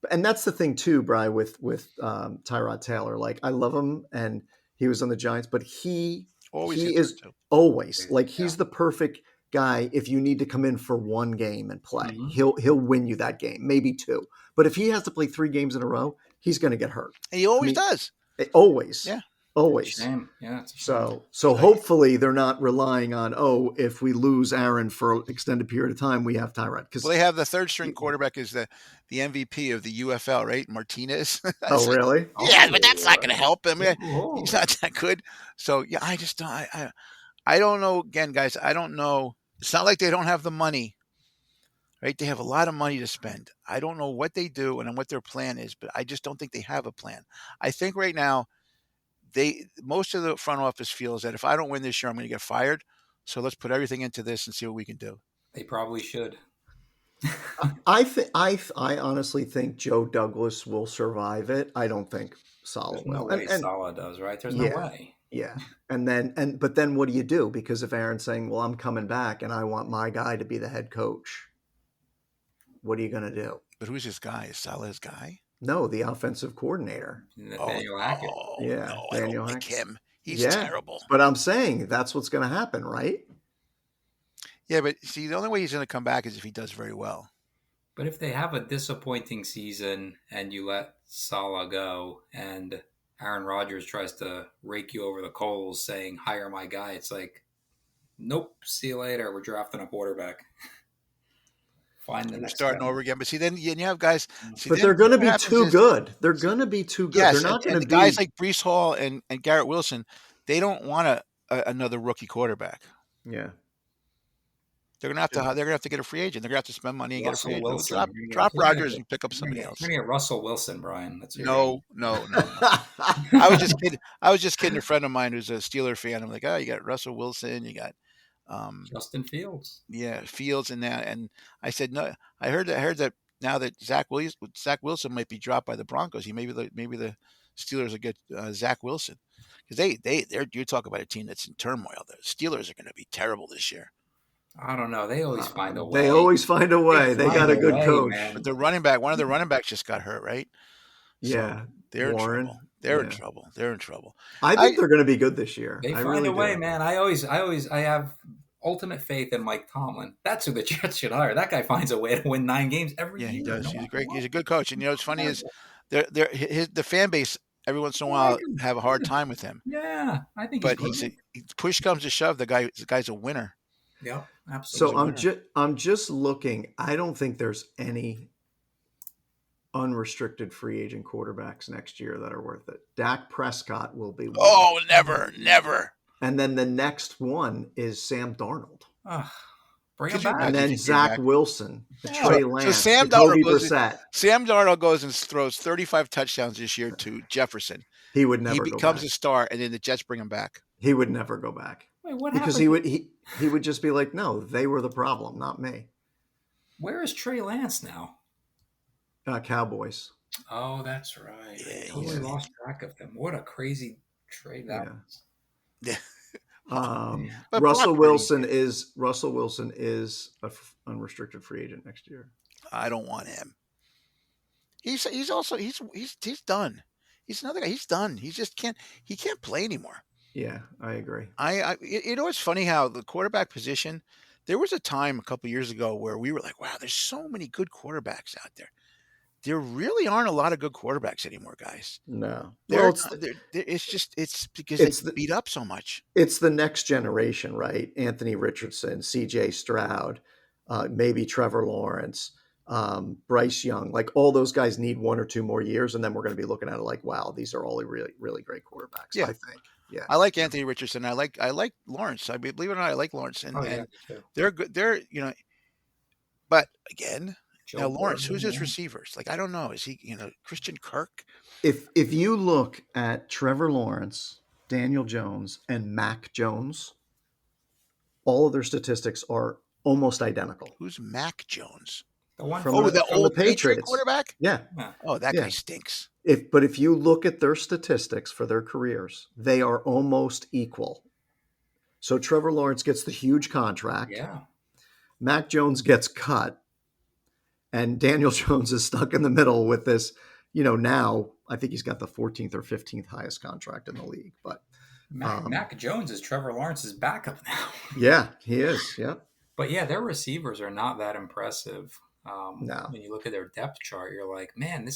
and that's the thing too, Bryan, with Tyrod Taylor. Like, I love him, and he was on the Giants, but he Always he gets is hurt, too. always like he's the perfect guy if you need to come in for one game and play. Mhm. He'll win you that game, maybe two. But if he has to play 3 games in a row, he's going to get hurt. And he always I mean, does. Always. Yeah. always. Shame. Yeah, it's a shame. So hopefully they're not relying on, if we lose Aaron for an extended period of time, we have Tyrod. Well, they have the third string quarterback is the MVP of the UFL, right? Martinez. Oh, really? Yeah, but that's not going to help him. Oh. He's not that good. So yeah, I just don't. I don't know. Again, guys, I don't know. It's not like they don't have the money, right? They have a lot of money to spend. I don't know what they do and what their plan is, but I just don't think they have a plan. I think right now, most of the front office feels that if I don't win this year, I'm going to get fired. So let's put everything into this and see what we can do. They probably should. I honestly think Joe Douglas will survive it. I don't think Saleh There's will. no way Saleh does, right? There's no way. Yeah. But then what do you do? Because if Aaron's saying, well, I'm coming back and I want my guy to be the head coach, what are you going to do? But who's his guy? Is Saleh his guy? No, the offensive coordinator. Daniel Hackett. Yeah, No, Daniel I don't like Hackett. him. He's terrible. But I'm saying that's what's going to happen, right? Yeah, but see, the only way he's going to come back is if he does very well. But if they have a disappointing season and you let Saleh go and Aaron Rodgers tries to rake you over the coals saying, hire my guy, it's like, nope, see you later. We're drafting a quarterback. Find the next starting guy. over again. But see, then you have guys. See, but they're going to be too good. They're going to be too good. Yes, they're not going to be guys like Brees Hall and Garrett Wilson. They don't want another rookie quarterback. Yeah. They're gonna have to. They're gonna have to get a free agent. They're gonna have to spend money and Russell get a free agent. Wilson. Drop Rodgers and pick up somebody else. You're gonna get Russell Wilson, Brian. That's your No. I was just kidding. I was just kidding. A friend of mine who's a Steeler fan. I'm like, oh, you got Russell Wilson. You got Justin Fields. Yeah, Fields and that. And I said no. I heard that now that Zach Wilson might be dropped by the Broncos. Maybe the Steelers will get Zach Wilson because you talk about a team that's in turmoil. The Steelers are going to be terrible this year. I don't know. They always find a way. They always find a way. They got a good coach. Man. But one of the running backs just got hurt, right? Yeah. So they're Warren. in trouble. They're in trouble. They're in trouble. I think they're going to be good this year. They find a way, man. I have ultimate faith in Mike Tomlin. That's who the Jets should hire. That guy finds a way to win 9 games every year. Yeah, he does. He's great. He's a good coach. And what's funny is the fan base every once in a while have a hard time with him. Yeah, I think. But push comes to shove, the guy's a winner. Yeah, absolutely. So I'm just looking. I don't think there's any unrestricted free agent quarterbacks next year that are worth it. Dak Prescott will be one. Oh, never. And then the next one is Sam Darnold. Bring him back. And then Zach Wilson, Trey Lance, so Sam Darnold goes and throws 35 touchdowns this year to Jefferson. He would never. He becomes a star, and then the Jets bring him back. He would never go back. Wait, what because happened? he would just be like, no, they were the problem, not me. Where is Trey Lance now? Cowboys. Oh, that's right. Yeah, I totally lost track of them. What a crazy trade that was. Yeah. Russell Wilson is an unrestricted free agent next year. I don't want him. He's done. He's another guy. He's done. He can't play anymore. Yeah, I agree. It's funny how the quarterback position, there was a time a couple of years ago where we were like, wow, there's so many good quarterbacks out there. There really aren't a lot of good quarterbacks anymore, guys. No. It's because they beat up so much. It's the next generation, right? Anthony Richardson, CJ Stroud, maybe Trevor Lawrence, Bryce Young. Like all those guys need 1 or 2 more years, and then we're going to be looking at it like, wow, these are all really, really great quarterbacks. Yeah. I think. Yeah, I like Anthony Richardson. I like Lawrence. Believe it or not, I like Lawrence, and they're good. They're but again, now Lawrence, who's his receivers? Like I don't know. Is he Christian Kirk? If you look at Trevor Lawrence, Daniel Jones, and Mac Jones, all of their statistics are almost identical. Who's Mac Jones? The one from the old Patriots quarterback. Yeah. Oh, that guy stinks. But if you look at their statistics for their careers, they are almost equal. So Trevor Lawrence gets the huge contract. Yeah. Mac Jones gets cut. And Daniel Jones is stuck in the middle with this, now I think he's got the 14th or 15th highest contract in the league. But Mac Jones is Trevor Lawrence's backup now. Yeah, he is. Yeah. But yeah, their receivers are not that impressive. No. When you look at their depth chart, you're like, man,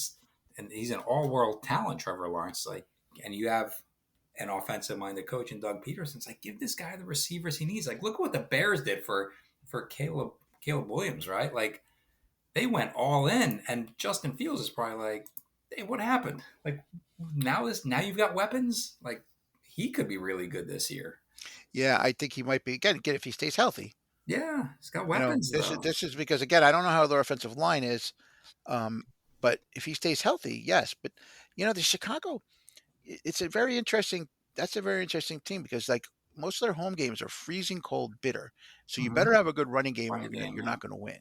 and he's an all-world talent, Trevor Lawrence. And you have an offensive-minded coach in Doug Peterson's like, give this guy the receivers he needs. Like, look what the Bears did for Caleb Williams, right? Like, they went all in, and Justin Fields is probably like, hey, what happened? Like, now you've got weapons. Like, he could be really good this year. Yeah, I think he might be again if he stays healthy. Yeah, he's got weapons though. This is because again, I don't know how their offensive line is, but if he stays healthy, yes. But the Chicago, it's a very interesting. That's a very interesting team because like most of their home games are freezing cold, bitter. So you better have a good running game, or you're not going to win.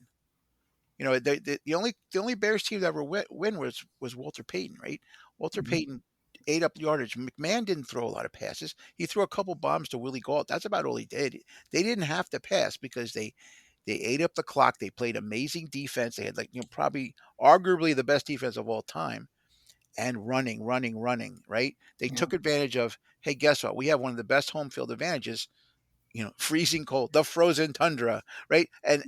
The only Bears team that ever win was Walter Payton, right? Walter Payton ate up yardage. McMahon didn't throw a lot of passes. He threw a couple bombs to Willie Gault. That's about all he did. They didn't have to pass because they ate up the clock. They played amazing defense. They had probably arguably the best defense of all time, and running, right? They took advantage of, hey, guess what? We have one of the best home field advantages. Freezing cold, the frozen tundra, right? And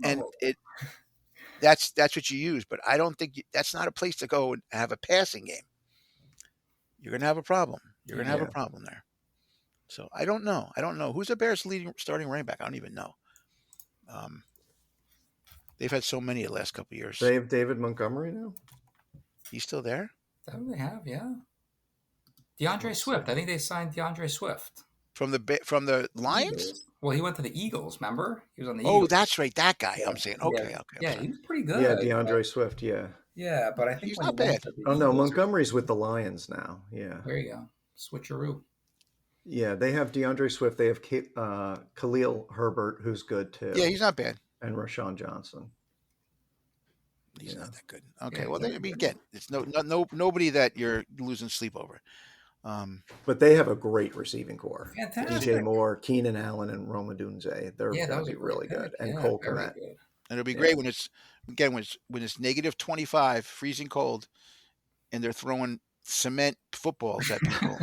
that's what you use. But I don't think that's not a place to go and have a passing game. You're going to have a problem. You're going to have a problem there. So I don't know. Who's the Bears' leading starting running back? I don't even know. They've had so many the last couple of years. They have David Montgomery now. He's still there? That they have, yeah. DeAndre Swift. I think they signed DeAndre Swift From the Lions? Eagles. Well, he went to the Eagles, remember? He was on the Oh, Eagles. that's right. That guy. I'm saying. Okay. Yeah, he was pretty good. Yeah, DeAndre Swift, yeah. Yeah, but I think he's when not he went bad. to the Oh, no, Eagles, Montgomery's with the Lions now, yeah. there you go. Switcheroo. Yeah, they have DeAndre Swift. They have Khalil Herbert, who's good too. Yeah, he's not bad. And Rashawn Johnson. He's not that good. Okay, well, again, it's nobody that you're losing sleep over. But they have a great receiving corps. Fantastic. DJ Moore, Keenan Allen, and Roma Dunze. They're going to be really good. And Cole Kmet. And it'll be great when it's negative 25, freezing cold, and they're throwing cement footballs at people.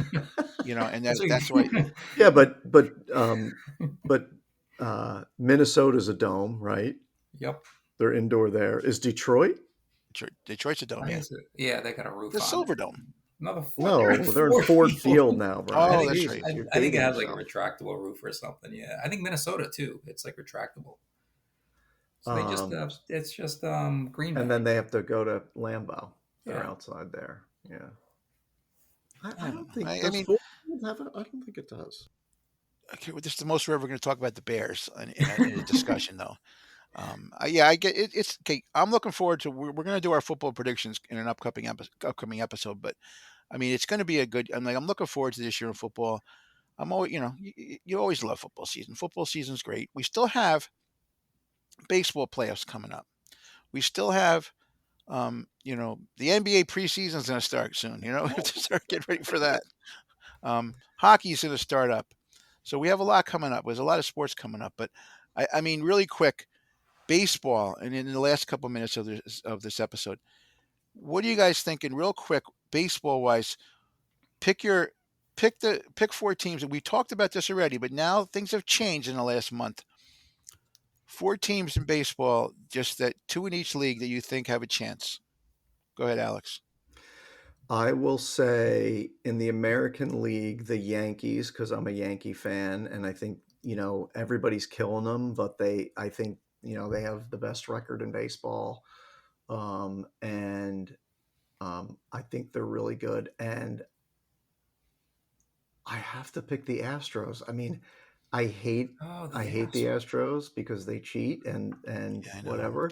And that's why. Yeah, but Minnesota's a dome, right? Yep. They're indoor there. Is Detroit? Detroit's a dome. Yeah, they got a roof. The on Silver it. Dome. No, they're in Ford Field now, bro. Oh, that's right. I think it has like a retractable roof or something. Yeah, I think Minnesota too. It's like retractable. So it's just Green Bay. And then they have to go to Lambeau. They're outside there. Yeah. I don't think. I don't think it does. Okay, well, this is the most we're ever going to talk about the Bears in a discussion, though. I get it. It's okay. I'm looking forward to. We're going to do our football predictions in an upcoming episode, but I mean, it's going to be a good. I'm looking forward to this year in football. I'm always, you always love football season. Football season's great. We still have baseball playoffs coming up. We still have, the NBA preseason is going to start soon. We have to start getting ready for that. Hockey's going to start up. So we have a lot coming up. There's a lot of sports coming up, but I mean, really quick, baseball. And in the last couple of minutes of this episode, what are you guys thinking, real quick, baseball wise? Pick 4 teams, and we talked about this already, but now things have changed in the last month. 4 teams in baseball, just 2 in each league that you think have a chance. Go ahead, Alex. I will say in the American League, the Yankees, because I'm a Yankee fan, and I think, everybody's killing them, but I think, they have the best record in baseball. And I think they're really good. And I have to pick the Astros. I mean, I hate the Astros because they cheat and whatever.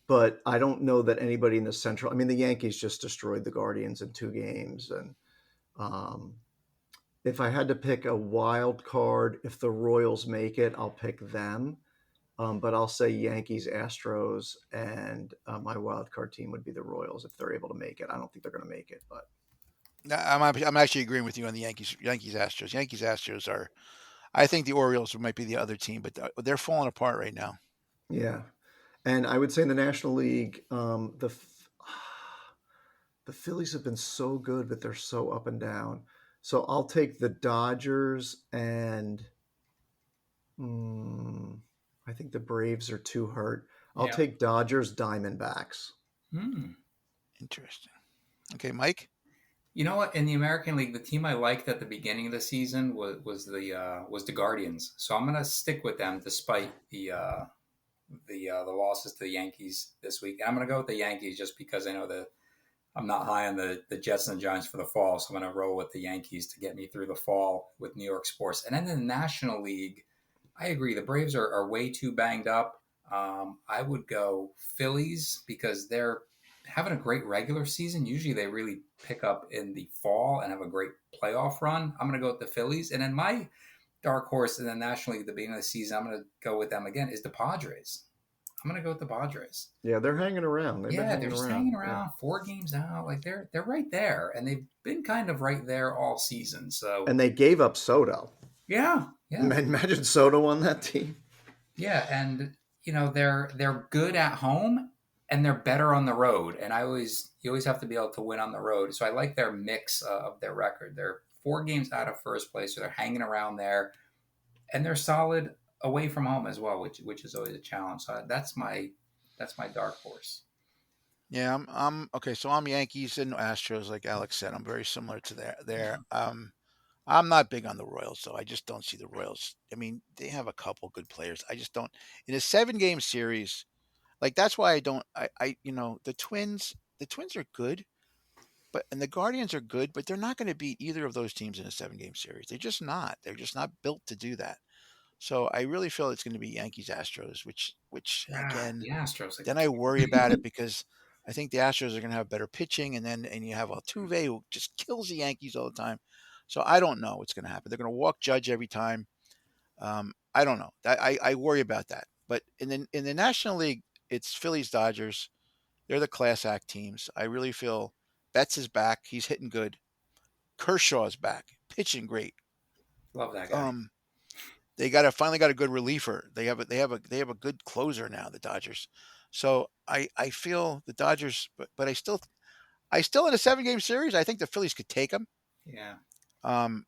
But I don't know that anybody in the Central. I mean, the Yankees just destroyed the Guardians in 2 games, and if I had to pick a wild card, if the Royals make it, I'll pick them. But I'll say Yankees, Astros, and my wild card team would be the Royals if they're able to make it. I don't think they're going to make it, but I'm actually agreeing with you on the Yankees, Astros. Yankees, Astros are. I think the Orioles might be the other team, but they're falling apart right now. Yeah, and I would say in the National League, the Phillies have been so good, but they're so up and down. So I'll take the Dodgers, and I think the Braves are too hurt. I'll take Dodgers, Diamondbacks. Interesting. Okay, Mike? You know what? In the American League, the team I liked at the beginning of the season was the Guardians. So I'm gonna stick with them despite the losses to the Yankees this week. And I'm gonna go with the Yankees just because I know that I'm not high on the Jets and the Giants for the fall, so I'm going to roll with the Yankees to get me through the fall with New York sports. And then in the National League, I agree. The Braves are way too banged up. I would go Phillies because they're having a great regular season. Usually they really pick up in the fall and have a great playoff run. I'm going to go with the Phillies. And then my dark horse in the National League at the beginning of the season, I'm going to go with them again, is the Padres. I'm going to go with the Padres. Yeah, they're hanging around. They've been Yeah, they're hanging just around. hanging around, 4 games out. Like they're right there, and they've been kind of right there all season. So And they gave up Soto. yeah, yeah, Imagine Soto on that team. yeah, and they're good at home, and they're better on the road. And you always have to be able to win on the road. So I like their mix of their record. They're 4 games out of first place, so they're hanging around there, and they're solid away from home as well, which is always a challenge. So that's my dark horse. Yeah, I'm okay. So I'm Yankees and Astros, like Alex said. I'm very similar to there. I'm not big on the Royals, so I just don't see the Royals. I mean, they have a couple good players. I just don't in a 7 game series. Like that's why I don't. The Twins are good, but and the Guardians are good, but they're not going to beat either of those teams in a 7 game series. They're just not. They're just not built to do that. So I really feel it's going to be Yankees Astros, which Yeah, again, the Astros. then I worry about it because I think the Astros are going to have better pitching, and you have Altuve who just kills the Yankees all the time. So I don't know what's going to happen. They're going to walk Judge every time. I don't know. I worry about that. But in the National League, it's Phillies Dodgers. They're the class act teams. I really feel Betts is back. He's hitting good. Kershaw's back, pitching great. Love that guy. Um, they finally got a good reliever. They have a good closer now, the Dodgers. So I feel the Dodgers, but I still in a 7 game series. I think the Phillies could take them. Yeah. Um,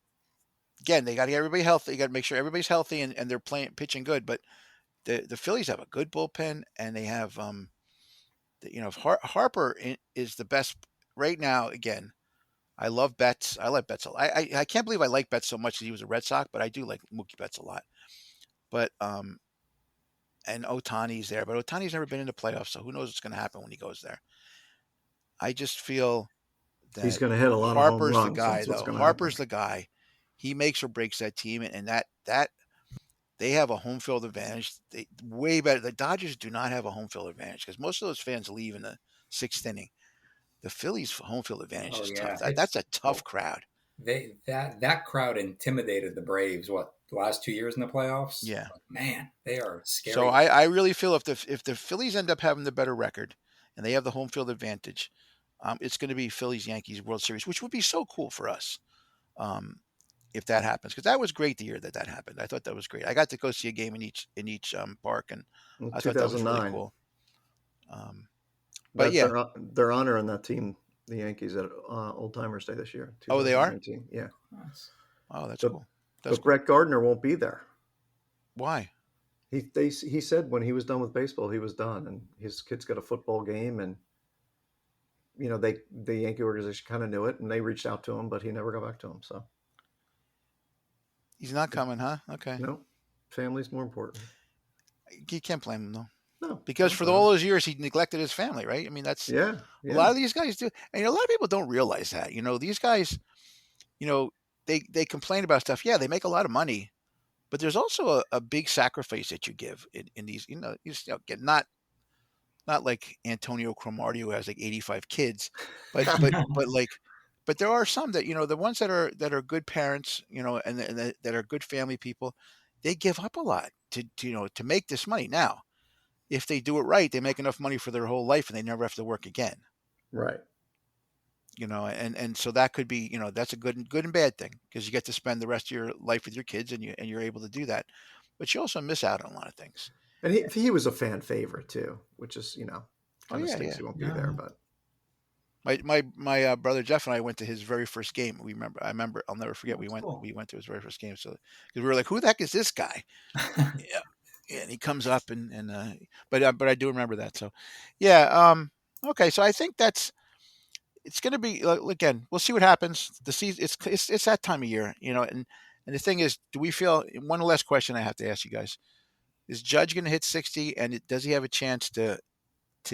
Again, they got to get everybody healthy. You got to make sure everybody's healthy and they're pitching good. But the Phillies have a good bullpen, and they have if Harper is the best right now. Again, I love Betts. I like Betts a lot. I can't believe I like Betts so much that he was a Red Sox, but I do like Mookie Betts a lot. But and Otani's there, but Otani's never been in the playoffs, so who knows what's going to happen when he goes there. I just feel He's that going to hit a lot of home Harper's the runs. guy, That's what's though. going to happen. Harper's the guy. He makes or breaks that team, and that they have a home field advantage. They way better. The Dodgers do not have a home field advantage because most of those fans leave in the 6th inning. The Phillies' home field advantage Oh is yeah. tough. That's a tough Well, crowd. that crowd intimidated the Braves. What, the last 2 years in the playoffs? Yeah. Man, they are So scary. I really feel if the Phillies end up having the better record and they have the home field advantage, it's going to be Phillies Yankees World Series, which would be so cool for us. Um, if that happens, because that was great the year that happened. I thought that was great. I got to go see a game in each park, and In I thought that was really 2009, cool. Um, but that yeah, they're honoring that team, the Yankees, at Old Timers Day this year, oh, they are. 2019. Yeah, Nice. Oh, that's but cool. That's but cool. Brett Gardner won't be there. Why? He said when he was done with baseball, he was done, and his kids got a football game, and the Yankee organization kind of knew it, and they reached out to him, but he never got back to him. So He's not coming, huh? Okay. no, family's more important. You can't blame him though, No, because not for for all him. those years he neglected his family, right? I mean, that's Yeah, a lot yeah, of these guys do, and a lot of people don't realize that. These guys, you know, they complain about stuff. Yeah, they make a lot of money, but there's also a big sacrifice that you give in these. Get not like Antonio Cromartie who has like 85 kids, but there are some that the ones that are good parents, and that are good family people, they give up a lot to make this money. Now, if they do it right, they make enough money for their whole life and they never have to work again. right. And so that could be, that's a good and bad thing because you get to spend the rest of your life with your kids and you're able to do that, but you also miss out on a lot of things. And he was a fan favorite too, which is Oh kind of yeah, stinks yeah. he won't be there. But My brother Jeff and I went to his very first game. I remember. I'll never forget. That's cool. We went to his very first game. So because we were like, who the heck is this guy? Yeah, yeah. And he comes up but I do remember that. So yeah. Okay. So I think it's going to be again. We'll see what happens. The season, it's that time of year, and the thing is, do we feel? One last question I have to ask you guys: is Judge going to hit 60, and does he have a chance to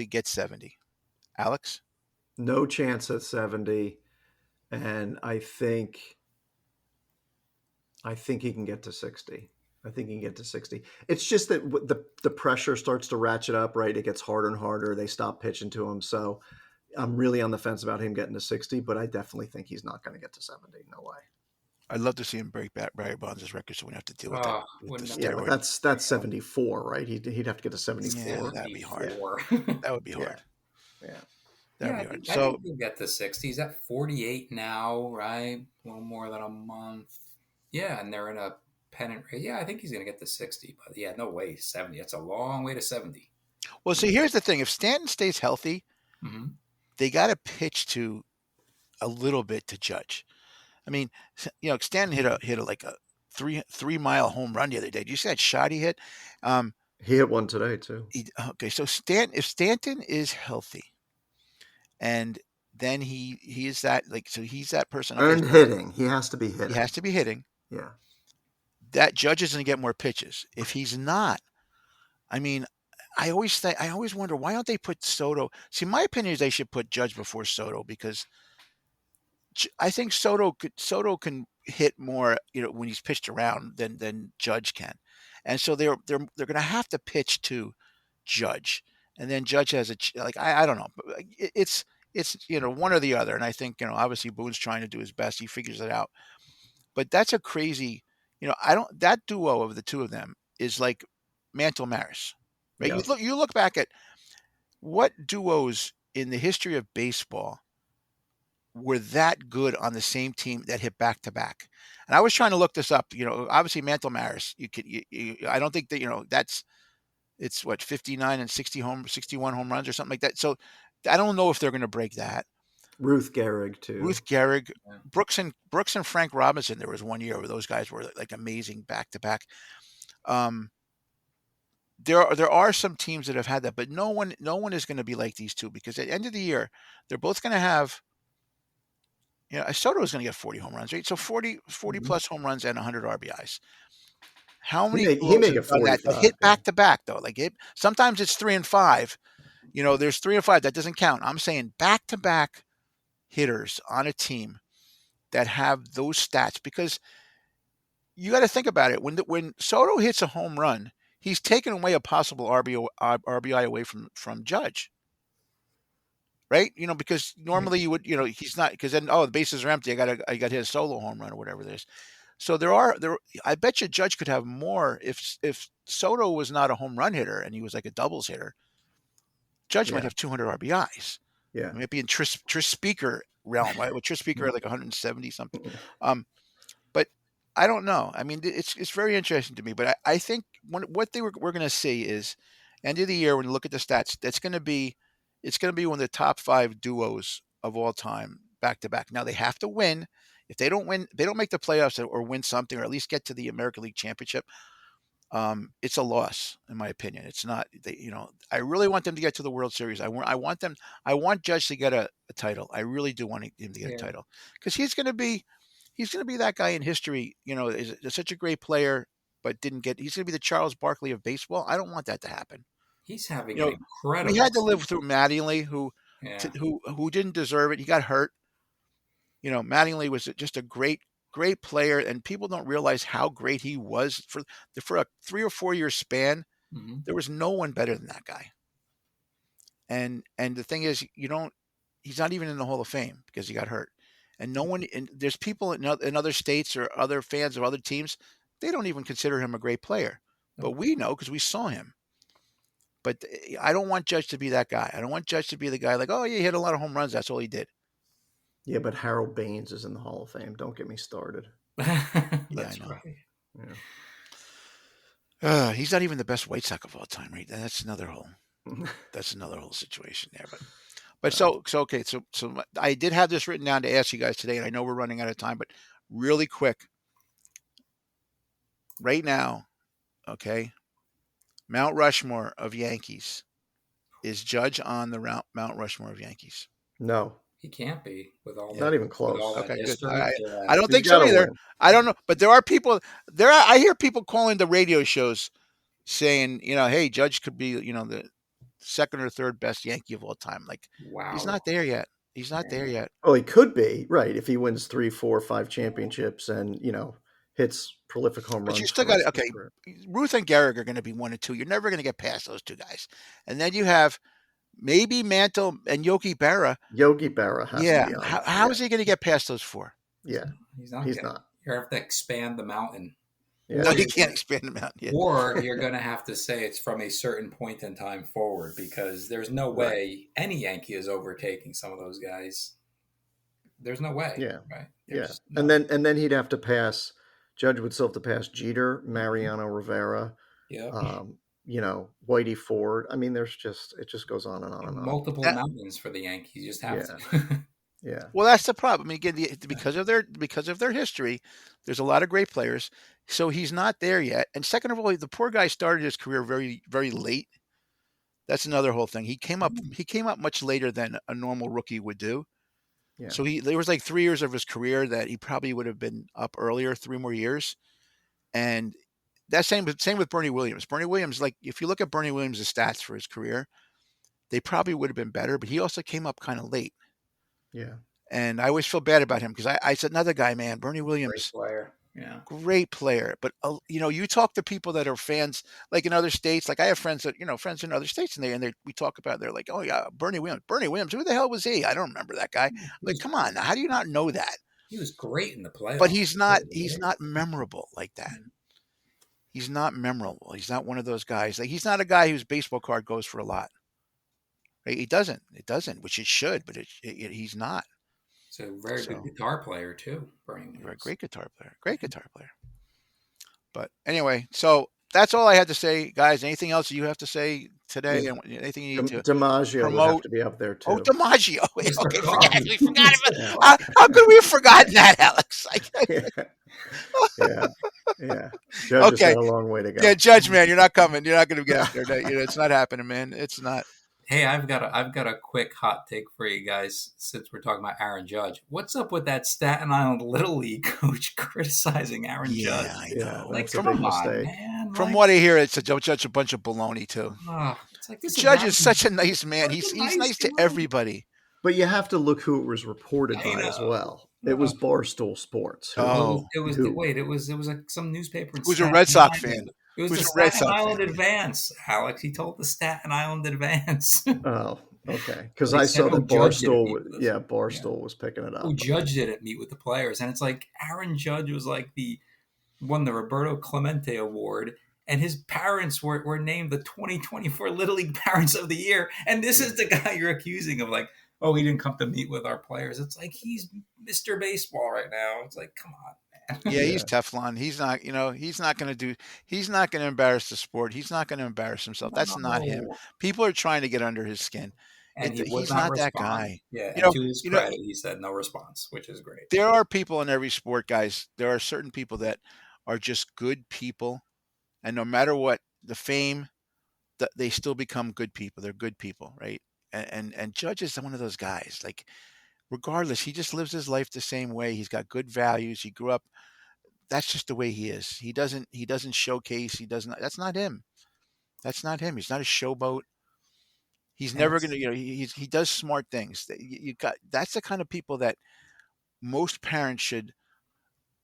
get 70? Alex, No chance at 70, and I think he can get to 60. I think he can get to 60. It's just that the pressure starts to ratchet up, right? It gets harder and harder. They stop pitching to him. So I'm really on the fence about him getting to 60, but I definitely think he's not going to get to 70. No way. I'd love to see him break back Barry Bonds' record, so we don't have to deal with that Oh, with the wouldn't Yeah, that but steroid. that's 74, right? He'd have to get to Yeah, 74. that'd be hard. 74. That would be Yeah, hard. yeah. That'd Yeah, be hard. I So think he'll get to 60. He's at 48 now, right? A little more than a month. Yeah, and they're in a pennant race. Yeah, I think he's going to get to 60. But yeah, no way, 70. That's a long way to 70. well, see, here's the thing: if Stanton stays healthy, Mm-hmm. they got to pitch to a little bit to Judge. I mean, Stanton hit a like a 3 mile home run the other day. Did you see that shot he hit? Um, He hit one today too. okay, so if Stanton is healthy, and then he is that so he's that person. Okay, And hitting. He has to be he hitting. has to be hitting. Yeah. That Judge is going to get more pitches. If he's not, I mean, I always wonder why don't they put Soto? See, my opinion is they should put Judge before Soto because I think Soto can hit more, when he's pitched around than Judge can, and so they're going to have to pitch to Judge, and then Judge has like I don't know, but it's one or the other, and I think obviously Boone's trying to do his best, he figures it out, but that's a crazy, I don't that duo of the two of them is like Mantle Maris, right? Yeah. You look back at what duos in the history of baseball were that good on the same team that hit back to back. And I was trying to look this up. Obviously Mantle Maris. I don't think that it's what 59 and 61 home runs or something like that. So I don't know if they're going to break that. Ruth Gehrig too. Ruth Gehrig, Yeah. Brooks and Frank Robinson. There was one year where those guys were like amazing back to back. There are some teams that have had that, but no one is going to be like these two because at the end of the year they're both going to have. Soto is going to get 40 home runs, right? So 40 Mhm. plus home runs and 100 RBIs. How He many may duos make have it done that 45. hit Yeah. back to back though? Like sometimes it's 3 and 5. There's 3 and 5 that doesn't count. I'm saying back to back hitters on a team that have those stats because you got to think about it. When Soto hits a home run, he's taken away a possible RBI away from Judge. Right? Because normally you would, he's not because then the bases are empty. I got to hit a solo home run or whatever it is. So I bet you Judge could have more if Soto was not a home run hitter and he was like a doubles hitter. Judge might Yeah. have 200 RBIs. Yeah. It might be in Tris Speaker realm, right? With Tris Speaker at like 170 something. But I don't know. I mean, it's very interesting to me. But I think what we're going to see is end of the year when you look at the stats, it's going to be one of the top 5 duos of all time back to back. Now they have to win. If they don't win, they don't make the playoffs or win something or at least get to the American League Championship. It's a loss in my opinion. It's not. I really want them to get to the World Series. I want Judge to get a title. I really do want him to get a Yeah. title because he's going to be that guy in history. Is such a great player, but didn't get. He's going to be the Charles Barkley of baseball. I don't want that to happen. He's having You an know, incredible we had to live season. through Mattingly, Yeah. who didn't deserve it. He got hurt. Mattingly was just a great player, and people don't realize how great he was for a 3 or 4 year span. Mm-hmm. There was no one better than that guy. And the thing is, he's not even in the Hall of Fame because he got hurt. And no one, and there's people in other states or other fans of other teams, they don't even consider him a great player. But we know because we saw him. But I don't want Judge to be that guy. I don't want Judge to be the guy like, oh, yeah, he hit a lot of home runs. That's all he did. Yeah, but Harold Baines is in the Hall of Fame. Don't get me started. That's I know. right. Yeah. He's not even the best White Sox of all time, right? That's another whole situation there. But so okay. So I did have this written down to ask you guys today, and I know we're running out of time, but really quick, right now, okay, Mount Rushmore of Yankees. Is Judge on the Mount Rushmore of Yankees? No. He can't be with all Not even close. with all that Okay, good. history. Yeah. I don't He's think so got to either. win. I don't know, but there are people. I hear people calling the radio shows saying, hey, Judge could be, the second or third best Yankee of all time. Like, he's Wow. not there yet. He's not there yet. Well, he could be, right, if he wins 3, 4, 5 championships and, hits prolific home But runs you for still the got rest of his okay. career. Ruth and Gehrig are going to be 1 and 2. You're never going to get past those two guys. And then you have maybe Mantle and Yogi Berra. Yogi Berra has to Yeah. be on How, there. how is he going to get past those 4? Yeah, He's not. he's Gonna, not. You have to expand the mountain. Yeah. No, you can't expand them out. Yeah. Or you're going to have to say it's from a certain point in time forward, because there's no way any Yankee is overtaking some of those guys. There's no way. Yeah. Right. Yeah, There's no- and then he'd have to pass. Judge would still have to pass Jeter, Mariano Rivera, yeah. Whitey Ford. I mean, it just goes on and on and on. Multiple That- mountains for the Yankees. You just have Yeah. to. Yeah, Well, that's the problem. I mean, again, because of their history, there's a lot of great players. So he's not there yet. And second of all, the poor guy started his career very, very late. That's another whole thing. He came up much later than a normal rookie would do. yeah. So there was like 3 years of his career that he probably would have been up earlier, 3 more years. And that's same with Bernie Williams. Bernie Williams, like if you look at Bernie Williams' stats for his career, they probably would have been better, but he also came up kind of late. Yeah. And I always feel bad about him because I said another guy, man, Bernie Great Williams, player. Yeah. great player. But you talk to people that are fans, like in other states. Like I have friends friends in other states, and we talk about. They're like, oh yeah, Bernie Williams. Who the hell was he? I don't remember that guy. Like, come on, how do you not know that? He was great in the playoffs. But he's not memorable like that. He's not memorable. He's not one of those guys. Like he's not a guy whose baseball card goes for a lot. Right? It doesn't, which it should, but he's not. He's a very good guitar player too. Bernie Williams. Great guitar player. But anyway, so that's all I had to say, guys. Anything else you have to say today? Yeah. Anything you need to DiMaggio would have promote? to be up there too. Oh, DiMaggio. Okay, we forgot Yeah. about. How could we have forgotten that, Alex? Yeah. Judge has Okay. got a long way to go. Yeah, Judge, man, you're not coming. You're not going to get up there. It's not happening, man. It's not. Hey, I've got a quick hot take for you guys since we're talking about Aaron Judge. What's up with that Staten Island Little League coach criticizing Aaron Judge? I Yeah, know. that's Like, a big come on, mistake. man. From Like, what I hear, it's Judge a bunch of baloney too. it's like this Judge not- is such a nice man. Such a He's nice to guy. everybody. But you have to look who it was reported I by as know. well. It was Barstool Sports. Oh. It was Who? wait. It was like some newspaper. In Who's a Staten Red Sox Island. fan? It was Who's the a Red Staten Sox Island fan? Advance, Alex. He told the Staten Island Advance. Oh, okay. Because They I said, saw that Judge didn't Barstool. meet with us. Barstool was picking it up. Who Judge didn't meet with the players, and it's like Aaron Judge was like won the Roberto Clemente Award, and his parents were named the 2024 Little League Parents of the Year, and this is the guy you're accusing of like, oh, he didn't come to meet with our players. It's like he's Mr. Baseball right now. It's like, come on, man. Yeah, he's Teflon. He's not. He's not going to embarrass the sport. He's not going to embarrass himself. That's not him. No. People are trying to get under his skin. And he He's was not that respond. guy. Yeah, You and know- to his you know- credit, he said no response, which is great. There are people in every sport, guys. There are certain people that are just good people, and no matter what the fame, they still become good people. They're good people, right? And Judge is one of those guys. Like, regardless, he just lives his life the same way. He's got good values. He grew up. That's just the way he is. He doesn't showcase. He doesn't. That's not him. That's not him. He's not a showboat. He's never going to. He does smart things. That's the kind of people that most parents should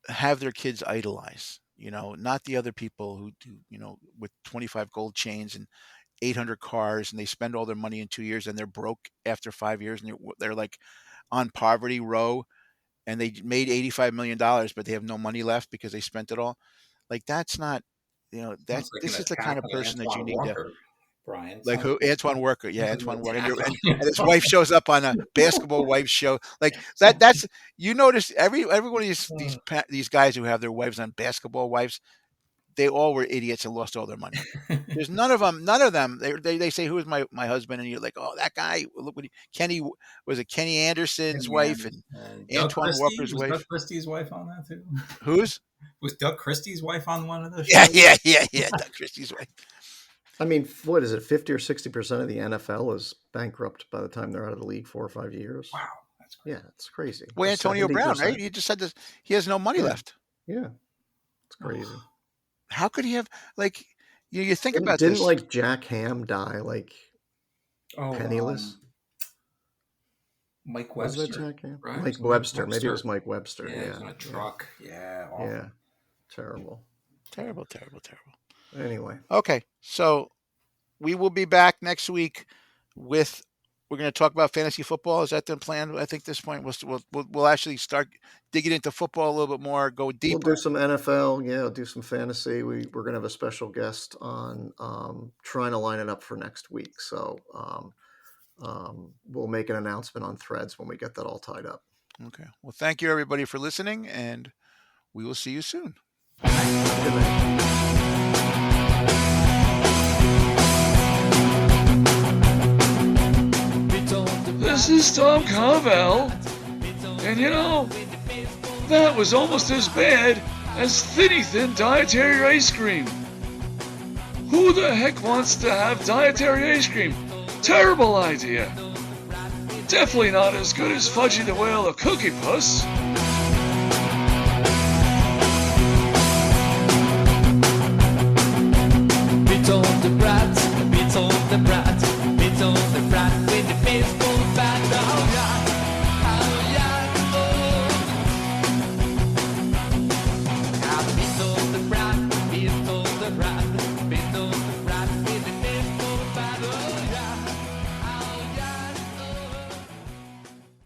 have their kids idolize. Not the other people who do. With 25 gold chains and 800 cars, and they spend all their money in 2 years, and they're broke after 5 years, and they're like on poverty row, and they made $85 million, but they have no money left because they spent it all. Like, that's not. Sounds like This an is the kind of attack on person that you Antoine need to. Walker, Brian. Like Sounds who? Antoine Walker. Yeah, Sounds Antoine like an Walker. attack And on his wife shows up on a basketball wife show. Like that. That's notice every one of these guys who have their wives on basketball wives, they all were idiots and lost all their money. There's none of them. They say, who is my husband? And you're like, oh, that guy. Look what Kenny Anderson's wife and Antoine Walker's wife. Was Doug Christie's wife on that too? Whose? Was Doug Christie's wife on one of those? Yeah. shows? Doug Christie's wife. I mean, what is it? 50 or 60% of the NFL is bankrupt by the time they're out of the league 4 or 5 years. Wow, That's crazy. Yeah, it's crazy. Well, Antonio Brown, 70%. right? He just said this. He has no money Yeah. left. Yeah, it's crazy. How could he have, like, you think about Didn't this. like Jack Ham die like Oh, penniless? Mike Was Webster. that Jack Ham? Right? Mike Webster. Maybe it was Mike Webster. Yeah, he was Yeah. in a truck. Yeah. Awful. Yeah. Terrible. Terrible. Anyway. Okay, so we will be back next week with. We're going to talk about fantasy football. Is that the plan? I think at this point we'll actually start digging into football a little bit more, go deeper. We'll do some NFL. Yeah, do some fantasy. We're going to have a special guest on trying to line it up for next week. So we'll make an announcement on Threads when we get that all tied up. Okay. Well, thank you everybody for listening, and we will see you soon. Good night. This is Tom Cavell, and that was almost as bad as Thin dietary ice cream. Who the heck wants to have dietary ice cream? Terrible idea. Definitely not as good as Fudgy the Whale or Cookie Puss.